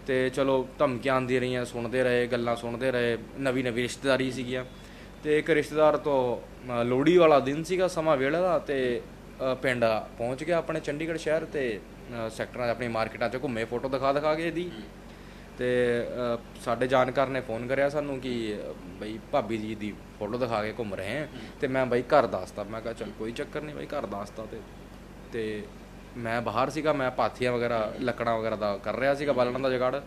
ਤੇ ਚਲੋ ਧਮਕੀਆਂ ਆਉਂਦੀਆਂ ਰਹੀਆਂ, ਸੁਣਦੇ ਰਹੇ, ਗੱਲਾਂ ਸੁਣਦੇ ਰਹੇ। ਨਵੀਂ ਰਿਸ਼ਤੇਦਾਰੀ ਸੀਗੀਆਂ। ਤੇ ਇੱਕ ਰਿਸ਼ਤੇਦਾਰ ਤੋਂ ਲੋਹੜੀ ਵਾਲਾ ਦਿਨ ਸੀਗਾ, ਸਮਾਂ ਵੇਲੇ ਦਾ, ਤੇ ਪਿੰਡ ਪਹੁੰਚ ਗਿਆ ਆਪਣੇ ਚੰਡੀਗੜ੍ਹ ਸ਼ਹਿਰ। ਤੇ ਸੈਕਟਰਾਂ 'ਚ ਆਪਣੀ ਮਾਰਕੀਟਾਂ 'ਚ ਘੁੰਮੇ, ਫੋਟੋ ਦਿਖਾ ਕੇ ਇਹਦੀ। ਤੇ ਸਾਡੇ ਜਾਣਕਾਰ ਨੇ ਫੋਨ ਕਰਿਆ ਸਾਨੂੰ ਕਿ ਬਈ ਭਾਬੀ ਜੀ ਦੀ ਫੋਟੋ ਦਿਖਾ ਕੇ ਘੁੰਮ ਰਹੇ ਹੈ। ਤੇ ਮੈਂ ਬਈ ਘਰ ਦੱਸਤਾ, ਮੈਂ ਕਿਹਾ ਚਲ ਕੋਈ ਚੱਕਰ ਨਹੀਂ ਬਈ, ਘਰ ਦੱਸਤਾ। ਤੇ ਮੈਂ ਬਾਹਰ ਸੀਗਾ, ਮੈਂ ਪਾਥੀਆਂ ਵਗੈਰਾ ਲੱਕੜਾਂ ਵਗੈਰਾ ਦਾ ਕਰ ਰਿਹਾ ਸੀਗਾ, ਬਾਲਣ ਦਾ ਜੁਗਾੜ।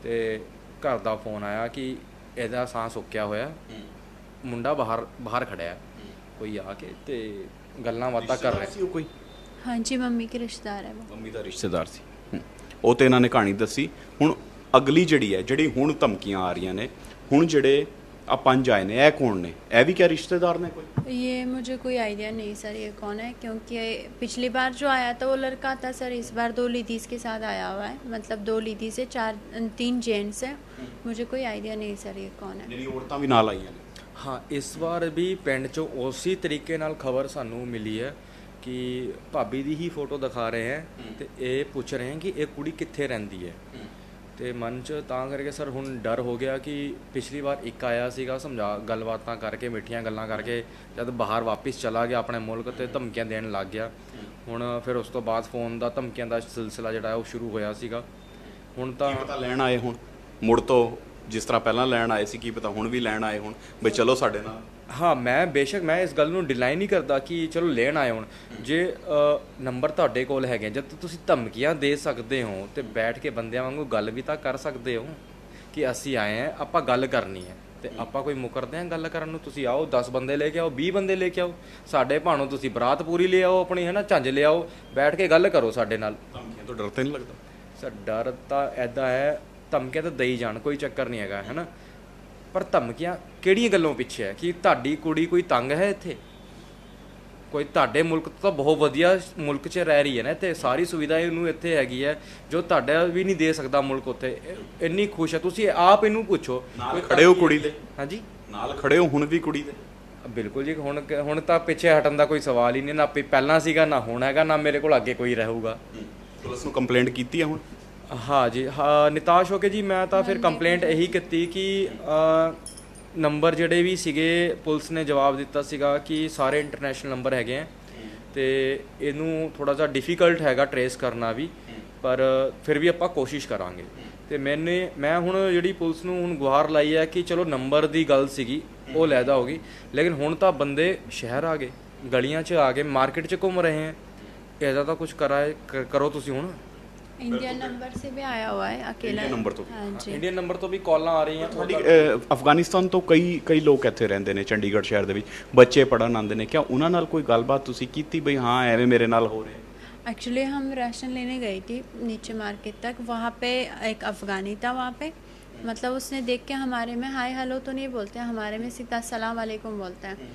ਤੇ ਘਰ ਦਾ ਫੋਨ ਆਇਆ ਕਿ ਇਹਦਾ ਸਾਹ ਸੁੱਕਿਆ ਹੋਇਆ, ਮੁੰਡਾ ਬਾਹਰ ਖੜਿਆ, ਕੋਈ ਆ ਕੇ ਤੇ ਗੱਲਾਂ ਬਾਤਾਂ ਕਰ ਰਿਹਾ ਸੀ। ਉਹ ਕੋਈ हाँ जी, मम्मी के रिश्तेदार है वो। ਮੰਮੀ ਦਾ ਰਿਸ਼ਤੇਦਾਰ ਸੀ। ਉਹ ਤੇ ਇਹਨਾਂ ਨੇ ਕਹਾਣੀ ਦੱਸੀ। ਹੁਣ ਅਗਲੀ ਜਿਹੜੀ ਹੈ, ਜਿਹੜੀ ਹੁਣ ਧਮਕੀਆਂ ਆ ਰਹੀਆਂ ਨੇ, ਹੁਣ ਜਿਹੜੇ ਆ ਪੰਜ ਆਏ ਨੇ, ਇਹ ਕੌਣ ਨੇ? ਇਹ ਵੀ ਕਿਆ ਰਿਸ਼ਤੇਦਾਰ ਨੇ ਕੋਈ? ये मुझे कोई आइडिया नहीं सर ये कौन है, क्योंकि पिछली बार जो आया था वो लड़का था सर, इस बार 2 लेडीज़ के साथ आया हुआ है, मतलब 2 लेडीज़ है, 3 जेंट्स है। मुझे कोई आइडिया नहीं सर ये कौन है। ਜਿਹੜੀ ਔਰਤਾਂ ਵੀ ਨਾਲ ਆਈਆਂ ਨੇ। ਹਾਂ, ਇਸ ਵਾਰ ਵੀ ਪਿੰਡ 'ਚੋਂ ਉਸੇ ਤਰੀਕੇ ਨਾਲ ਖਬਰ ਸਾਨੂੰ ਮਿਲੀ ਹੈ ਕਿ ਭਾਬੀ ਦੀ ਹੀ ਫੋਟੋ ਦਿਖਾ ਰਹੇ ਹੈ ਤੇ ਇਹ ਪੁੱਛ ਰਹੇ ਹੈ ਕਿ ਇਹ ਕੁੜੀ ਕਿੱਥੇ ਰਹਿੰਦੀ ਹੈ। ਤੇ ਮਨ 'ਚ ਤਾਂ ਕਰਕੇ ਸਰ ਹੁਣ ਡਰ ਹੋ ਗਿਆ ਕਿ ਪਿਛਲੀ ਵਾਰ ਇੱਕ ਆਇਆ ਸੀਗਾ, ਸਮਝਾ ਗੱਲਬਾਤਾਂ ਕਰਕੇ, ਮਿੱਠੀਆਂ ਗੱਲਾਂ ਕਰਕੇ, ਜਦ ਬਾਹਰ ਵਾਪਸ ਚਲਾ ਗਿਆ ਆਪਣੇ ਮੁਲਕ ਤੇ ਧਮਕੀਆਂ ਦੇਣ ਲੱਗ ਗਿਆ। ਹੁਣ ਫਿਰ ਉਸ ਤੋਂ ਬਾਅਦ ਫੋਨ ਦਾ ਧਮਕੀਆਂ ਦਾ ਸਿਲਸਿਲਾ ਜਿਹੜਾ ਹੈ ਉਹ ਸ਼ੁਰੂ ਹੋਇਆ ਸੀਗਾ। ਹੁਣ ਤਾਂ ਕੀ ਪਤਾ ਲੈਣ ਆਏ ਹੁਣ ਮੁੜ ਤੋਂ, ਜਿਸ ਤਰ੍ਹਾਂ ਪਹਿਲਾਂ ਲੈਣ ਆਏ ਸੀ, ਕੀ ਪਤਾ ਹੁਣ ਵੀ ਲੈਣ ਆਏ ਹੁਣ ਬਈ ਚਲੋ ਸਾਡੇ ਨਾਲ। ਹਾਂ, ਮੈਂ ਬੇਸ਼ੱਕ ਮੈਂ ਇਸ ਗੱਲ ਨੂੰ ਡਿਨਾਈ ਨਹੀਂ ਕਰਦਾ ਕਿ ਚਲੋ ਲੈਣ ਆਏ ਹੁਣ। ਜੇ ਨੰਬਰ ਤੁਹਾਡੇ ਕੋਲ ਹੈਗੇ, ਜਦ ਤੁਸੀਂ ਧਮਕੀਆਂ ਦੇ ਸਕਦੇ ਹੋ ਤੇ ਬੈਠ ਕੇ ਬੰਦਿਆਂ ਵਾਂਗੂ ਗੱਲ ਵੀ ਤਾਂ ਕਰ ਸਕਦੇ ਹੋ ਕਿ ਅਸੀਂ ਆਏ ਹਾਂ, ਆਪਾਂ ਗੱਲ ਕਰਨੀ ਹੈ। ਤੇ ਆਪਾਂ ਕੋਈ ਮੁਕਰਦੇ ਹਾਂ ਗੱਲ ਕਰਨ ਨੂੰ? ਤੁਸੀਂ ਆਓ, 10 ਬੰਦੇ ਲੈ ਕੇ ਆਓ, 20 ਬੰਦੇ ਲੈ ਕੇ ਆਓ, ਸਾਡੇ ਭਾਣੋਂ ਤੁਸੀਂ ਬਰਾਤ ਪੂਰੀ ਲੈ ਆਓ ਆਪਣੀ, ਹੈ ਨਾ, ਝੰਜ ਲੈ ਆਓ, ਬੈਠ ਕੇ ਗੱਲ ਕਰੋ ਸਾਡੇ ਨਾਲ। ਧਮਕੀਆਂ ਤੋਂ ਡਰ ਤਾਂ ਨਹੀਂ ਲੱਗਦਾ? ਸਰ ਡਰ ਤਾਂ ਐਦਾਂ ਹੈ, ਧਮਕੀਆਂ ਤਾਂ ਦੇਈ ਜਾਣ, ਕੋਈ ਚੱਕਰ ਨਹੀਂ ਹੈਗਾ, ਹੈ ਨਾ, ਪਰ ਧਮਕੀਆਂ ਕਿਹੜੀਆਂ ਗੱਲੋਂ ਪਿੱਛੇ ਹੈ? ਕਿ ਤੁਹਾਡੀ ਕੁੜੀ ਕੋਈ ਤੰਗ ਹੈ ਇੱਥੇ? ਕੋਈ ਤੁਹਾਡੇ ਮੁਲਕ ਤੋਂ ਤਾਂ ਬਹੁਤ ਵਧੀਆ ਮੁਲਕ 'ਚ ਰਹਿ ਰਹੀ ਹੈ ਨਾ, ਇੱਥੇ ਸਾਰੀ ਸੁਵਿਧਾ ਇਹਨੂੰ ਇੱਥੇ ਹੈਗੀ ਹੈ ਜੋ ਤੁਹਾਡਾ ਵੀ ਨਹੀਂ ਦੇ ਸਕਦਾ ਮੁਲਕ ਉੱਥੇ। ਇੰਨੀ ਖੁਸ਼ ਹੈ, ਤੁਸੀਂ ਆਪ ਇਹਨੂੰ ਪੁੱਛੋ। ਨਾਲ ਖੜੇ ਹੋ ਕੁੜੀ ਦੇ? ਹਾਂਜੀ, ਨਾਲ ਖੜੇ ਹੋ ਹੁਣ ਵੀ ਕੁੜੀ ਦੇ? ਬਿਲਕੁਲ ਜੀ। ਹੁਣ ਤਾਂ ਪਿੱਛੇ ਹਟਣ ਦਾ ਕੋਈ ਸਵਾਲ ਹੀ ਨਹੀਂ, ਨਾ ਪਹਿਲਾਂ ਸੀਗਾ, ਨਾ ਹੁਣ ਹੈਗਾ, ਨਾ ਮੇਰੇ ਕੋਲ ਅੱਗੇ ਕੋਈ ਰਹੂਗਾ। ਪੁਲਿਸ ਨੂੰ ਕੰਪਲੇਂਟ ਕੀਤੀ ਹੈ ਹੁਣ? ਹਾਂ ਜੀ, ਹਾਂ ਨਿਤਾਸ਼ ਹੋ ਕੇ ਜੀ ਮੈਂ ਤਾਂ ਫਿਰ ਕੰਪਲੇਂਟ ਇਹੀ ਕੀਤੀ ਕਿ ਨੰਬਰ ਜਿਹੜੇ ਵੀ ਸੀਗੇ ਪੁਲਿਸ ਨੇ ਜਵਾਬ ਦਿੱਤਾ ਸੀਗਾ ਕਿ ਸਾਰੇ ਇੰਟਰਨੈਸ਼ਨਲ ਨੰਬਰ ਹੈਗੇ ਆ ਤੇ ਇਹਨੂੰ ਥੋੜਾ ਜਿਹਾ ਡਿਫਿਕਲਟ ਹੈਗਾ ਟਰੇਸ ਕਰਨਾ ਵੀ, ਪਰ ਫਿਰ ਵੀ ਆਪਾਂ ਕੋਸ਼ਿਸ਼ ਕਰਾਂਗੇ। ਤੇ ਮੈਂ ਹੁਣ ਜਿਹੜੀ ਪੁਲਿਸ ਨੂੰ ਹੁਣ ਗੁਹਾਰ ਲਾਈ ਹੈ ਕਿ ਚਲੋ ਨੰਬਰ ਦੀ ਗੱਲ ਸੀਗੀ ਉਹ ਲੈਦਾ ਹੋ ਗਈ, ਲੇਕਿਨ ਹੁਣ ਤਾਂ ਬੰਦੇ ਸ਼ਹਿਰ ਆ ਗਏ, ਗਲੀਆਂ 'ਚ ਆ ਗਏ, ਮਾਰਕੀਟ 'ਚ ਘੁੰਮ ਰਹੇ ਹੈ, ਇਹਦਾ ਤਾਂ ਕੁਝ ਕਰੋ ਤੁਸੀਂ ਹੁਣ। इंडियन नंबर से भी आया हुआ है अकेला। इंडियन नंबर तो? हाँ जी। ਇੰਡੀਅਨ ਨੰਬਰ ਤੋਂ ਵੀ ਕਾਲਾਂ ਆ ਰਹੀਆਂ। ਤੁਹਾਡੀ ਅਫਗਾਨਿਸਤਾਨ ਤੋਂ ਕਈ ਲੋਕ ਇੱਥੇ ਰਹਿੰਦੇ ਨੇ ਚੰਡੀਗੜ੍ਹ ਸ਼ਹਿਰ ਦੇ ਵਿੱਚ, ਬੱਚੇ ਪੜ੍ਹਨ ਆਉਂਦੇ ਨੇ, ਕਿਆ ਉਹਨਾਂ ਨਾਲ ਕੋਈ ਗੱਲਬਾਤ ਤੁਸੀਂ ਕੀਤੀ ਬਈ ਹਾਂ ਐਵੇਂ ਮੇਰੇ ਨਾਲ ਹੋ ਰਿਹਾ? एक्चुअली हम राशन लेने गई थी नीचे मार्केट तक, वहाँ पे एक अफ़गानी था वहाँ पे, मतलब उसने देख के हमारे में हाय हेलो तो नहीं बोलते हैं, हमारे में सीधा अस्सलाम वालेकुम बोलते हैं।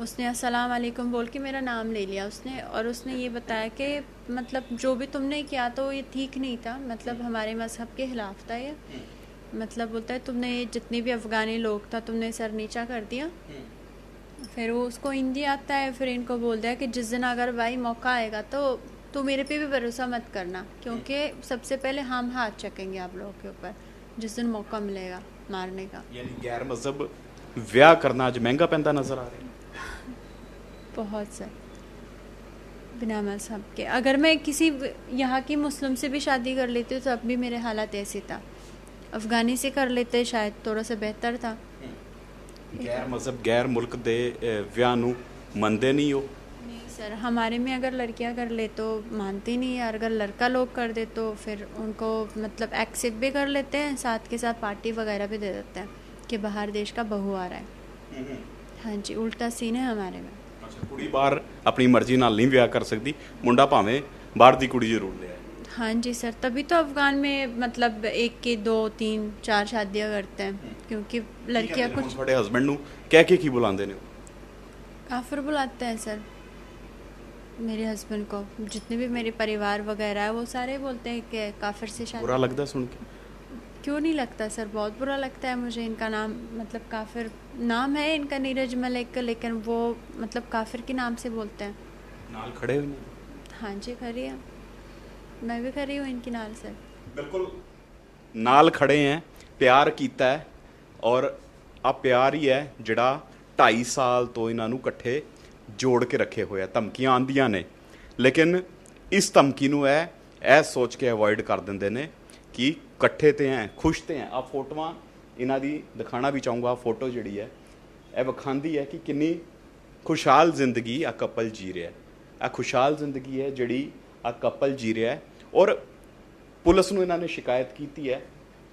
उसने अस्सलाम वालेकुम बोल के मेरा नाम ले लिया उसने, और उसने ये बताया कि मतलब जो भी तुमने किया तो ये ठीक नहीं था, मतलब हमारे मज़हब के ख़िलाफ़ था ये, मतलब बोलता है तुमने जितने भी अफ़गानी लोग था तुमने सर नीचा कर दिया। फिर वो उसको हिंदी आता है, फिर इनको बोल दिया कि जिस दिन अगर भाई मौका आएगा तो मेरे पे भी भरोसा मत करना, क्योंकि सबसे पहले हम हाथ चकेंगे आप लोगों के ऊपर जिस दिन मौका मिलेगा मारने का। ਯਾਨੀ ਗੈਰ ਮਜ਼ਹਬ ਵਿਆਹ ਕਰਨਾ ਅੱਜ ਮਹਿੰਗਾ ਪੈਂਦਾ ਨਜ਼ਰ ਆ ਰਿਹਾ? बहुत सर, बिना मजहब के अगर मैं किसी यहाँ की मुस्लिम से भी शादी कर लेती हूँ तो अब भी मेरे हालात ऐसे था, अफ़गानी से कर लेते शायद थोड़ा सा बेहतर था। ਗੈਰ ਮਜ਼ਹਬ ਗੈਰ ਮੁਲਕ ਦੇ ਵਿਆਹ ਨੂੰ ਮੰਨਦੇ ਨਹੀਂ ਹੋ? नहीं सर, हमारे में अगर लड़कियां कर ले तो मानती नहीं है, और अगर लड़का लोग कर दे तो फिर उनको मतलब एक्सेप्ट भी कर लेते हैं, साथ के साथ पार्टी वगैरह भी दे देते हैं कि बाहर देश का बहू आ रहा है। हाँ जी, उल्टा सीन है हमारे में। ਅੱਛਾ, ਕੁੜੀ ਬਾਹਰ ਆਪਣੀ ਮਰਜ਼ੀ ਨਾਲ ਨਹੀਂ ਵਿਆਹ ਕਰ ਸਕਦੀ, ਮੁੰਡਾ ਭਾਵੇਂ ਬਾਹਰ ਦੀ ਕੁੜੀ ਜ਼ਰੂਰ ਲੈ ਆਏ। हाँ जी सर, तभी तो अफ़गान में मतलब 1 की 2 3 4 शादियाँ करते हैं, क्योंकि लड़कियाँ कुछ ਤੁਹਾਡੇ ਹਸਬੰਡ ਨੂੰ ਕਹਿ ਕੇ ਕੀ ਬੁਲਾਉਂਦੇ ਨੇ? काफिर बुलाते हैं सर मेरे हस्बैंड को, जितने भी मेरे परिवार वगैरह है वो सारे बोलते हैं कि काफिर से शादी। ਬੁਰਾ ਲੱਗਦਾ ਸੁਣ ਕੇ? क्यों नहीं लगता सर, बहुत बुरा लगता है मुझे। इनका नाम मतलब काफिर नाम है इनका नीरज मलिक, लेकिन वो मतलब काफिर के नाम से बोलते हैं। ਨਾਲ ਖੜੇ ਹੋਏ ਨੇ? हाँ जी खड़ी है, मैं भी खड़ी हूँ इनकी नाल सर। ਬਿਲਕੁਲ ਨਾਲ ਖੜੇ ਹੈ, ਪਿਆਰ ਕੀਤਾ ਹੈ, ਔਰ ਆ ਪਿਆਰ ਹੀ ਹੈ ਜਿਹੜਾ 2.5 ਸਾਲ ਤੋਂ ਇਹਨਾਂ ਨੂੰ ਇਕੱਠੇ ਜੋੜ ਕੇ ਰੱਖੇ ਹੋਇਆ। ਧਮਕੀਆਂ ਆਉਂਦੀਆਂ ਨੇ, ਲੇਕਿਨ ਇਸ ਧਮਕੀ ਨੂੰ ਇਹ ਸੋਚ ਕੇ ਅਵੋਇਡ ਕਰ ਦਿੰਦੇ ਨੇ ਕਿ ਇਕੱਠੇ ਤੇ ਹੈ, ਖੁਸ਼ ਤੇ ਹੈ। ਆ ਫੋਟੋਆਂ ਇਹਨਾਂ ਦੀ ਦਿਖਾਣਾ ਵੀ ਚਾਹੂੰਗਾ। ਫੋਟੋ ਜਿਹੜੀ ਹੈ ਇਹ ਵਿਖਾਉਂਦੀ ਹੈ ਕਿ ਕਿੰਨੀ ਖੁਸ਼ਹਾਲ ਜ਼ਿੰਦਗੀ ਆ ਕਪਲ ਜੀ ਰਿਹਾ। ਆ ਖੁਸ਼ਹਾਲ ਜ਼ਿੰਦਗੀ ਹੈ ਜਿਹੜੀ ਆ ਕਪਲ ਜੀ ਰਿਹਾ, ਔਰ ਪੁਲਿਸ ਨੂੰ ਇਹਨਾਂ ਨੇ ਸ਼ਿਕਾਇਤ ਕੀਤੀ ਹੈ,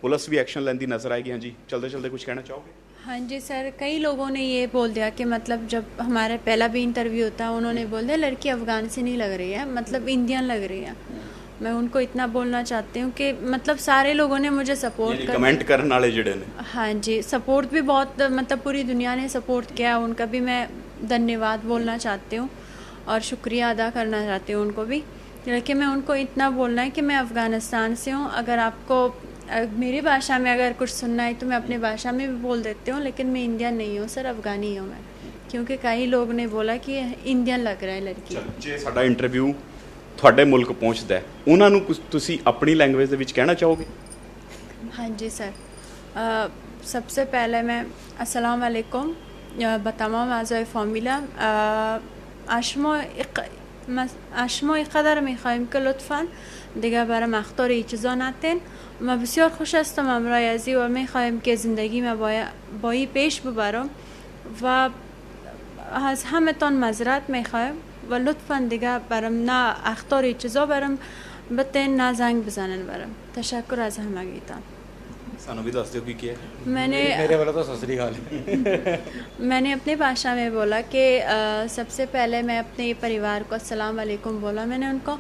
पुलिस भी एक्शन लेंदी नजर आएगी। हाँ जी, चलते चलते कुछ कहना चाहोगे? हाँ जी सर, कई लोगों ने ये बोल दिया कि मतलब जब हमारा पहला भी इंटरव्यू था उन्होंने बोल दिया लड़की अफ़गान से नहीं लग रही है, मतलब इंडियन लग रही है। मैं उनको इतना बोलना चाहती हूँ कि मतलब सारे लोगों ने मुझे सपोर्ट कर कमेंट करने वाले ਜਿਹੜੇ ਨੇ हाँ जी, सपोर्ट भी बहुत मतलब पूरी दुनिया ने सपोर्ट किया, उनका भी मैं धन्यवाद बोलना चाहती हूँ और शुक्रिया अदा करना चाहती हूँ उनको भी। लेकिन मैं उनको इतना बोलना है कि मैं अफ़गानिस्तान से हूँ, अगर आपको मेरी भाषा में अगर कुछ सुनना है तो मैं अपनी भाषा में भी बोल देती हूँ, लेकिन मैं इंडियन नहीं हूँ सर, अफ़गानी हूँ मैं, क्योंकि कई लोग ने बोला कि इंडियन लग रहा है लड़की। ਜੇ ਸਾਡਾ ਇੰਟਰਵਿਊ ਤੁਹਾਡੇ ਮੁਲਕ ਪਹੁੰਚਦਾ ਹੈ ਉਹਨਾਂ ਨੂੰ ਕੁਝ ਤੁਸੀਂ ਆਪਣੀ ਲੈਂਗੁਏਜ ਦੇ ਵਿੱਚ ਕਹਿਣਾ ਚਾਹੋਗੇ? हाँ जी सर, सबसे पहले मैं अस्सलाम वालेकुम बतामा माज़ोय फॉर्मिला اشما قدر میخوایم که لطفا دیگه برام اخطار این چیزا نتین. ما بسیار خوش هستم امرای ازی و میخوایم که زندگی ما با این پیش ببرم و از همه تان معذرت میخوایم و لطفا دیگه برام نه اخطار این چیزا برام بتین نه زنگ بزنن برام. تشکر از همگیتان. ਸਾਨੂੰ ਵੀ ਦੱਸ ਦਿਓ ਕੀ ਹੈ। मेरे वाला तो ससुरी हाल है। मैंने अपनी भाषा में बोला कि सबसे पहले मैं अपने परिवार को अस्सलाम वालेकुम बोला मैंने उनको,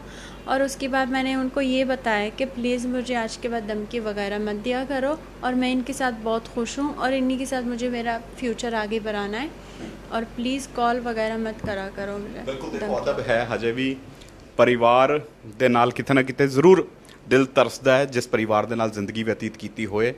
और उसके बाद मैंने उनको ये बताया कि प्लीज़ मुझे आज के बाद धमकी वगैरह मत दिया करो और मैं इनके साथ बहुत खुश हूँ और इन्हीं के साथ मुझे मेरा फ्यूचर आगे बढ़ाना है और प्लीज़ कॉल वगैरह मत करा करो मुझे। ਬਿਲਕੁਲ ਦੇਖੋ ਅਦਬ ਹੈ ਹਜੇ ਵੀ ਪਰਿਵਾਰ ਦੇ ਨਾਲ ਕਿਤੇ ਨਾ ਕਿਤੇ ਜ਼ਰੂਰ ਦਿਲ ਤਰਸਦਾ ਹੈ, ਜਿਸ ਪਰਿਵਾਰ ਦੇ ਨਾਲ ਜ਼ਿੰਦਗੀ ਬਤੀਤ ਕੀਤੀ ਹੋਏ,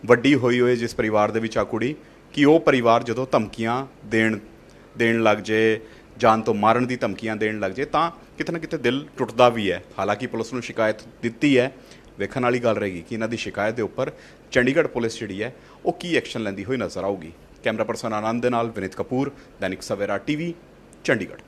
ਵੱਡੀ ਹੋਈ ਜਿਸ ਪਰਿਵਾਰ ਦੇ ਵਿੱਚ ਆ ਕੁੜੀ, ਕਿ ਉਹ ਪਰਿਵਾਰ ਜਦੋਂ ਧਮਕੀਆਂ ਦੇਣ ਲੱਗ ਜੇ, ਜਾਨ ਤੋਂ ਮਾਰਨ ਦੀ ਧਮਕੀਆਂ ਦੇਣ ਲੱਗ ਜੇ ਤਾਂ ਕਿਤੇ ਨਾ ਕਿਤੇ ਦਿਲ ਟੁੱਟਦਾ ਵੀ ਹੈ। ਹਾਲਾਂਕਿ ਪੁਲਿਸ ਨੂੰ ਸ਼ਿਕਾਇਤ ਦਿੱਤੀ ਹੈ, ਵੇਖਣ ਵਾਲੀ ਗੱਲ ਰਹੇਗੀ ਕਿ ਇਹਨਾਂ ਦੀ ਸ਼ਿਕਾਇਤ ਦੇ ਉੱਪਰ ਚੰਡੀਗੜ੍ਹ ਪੁਲਿਸ ਜਿਹੜੀ ਹੈ ਉਹ ਕੀ ਐਕਸ਼ਨ ਲੈਂਦੀ ਹੋਈ ਨਜ਼ਰ ਆਊਗੀ। ਕੈਮਰਾ ਪਰਸਨ ਆਨੰਦ ਦੇ ਨਾਲ ਵਿਨੀਤ ਕਪੂਰ, ਦੈਨਿਕ ਸਵੇਰਾ ਟੀਵੀ, ਚੰਡੀਗੜ੍ਹ।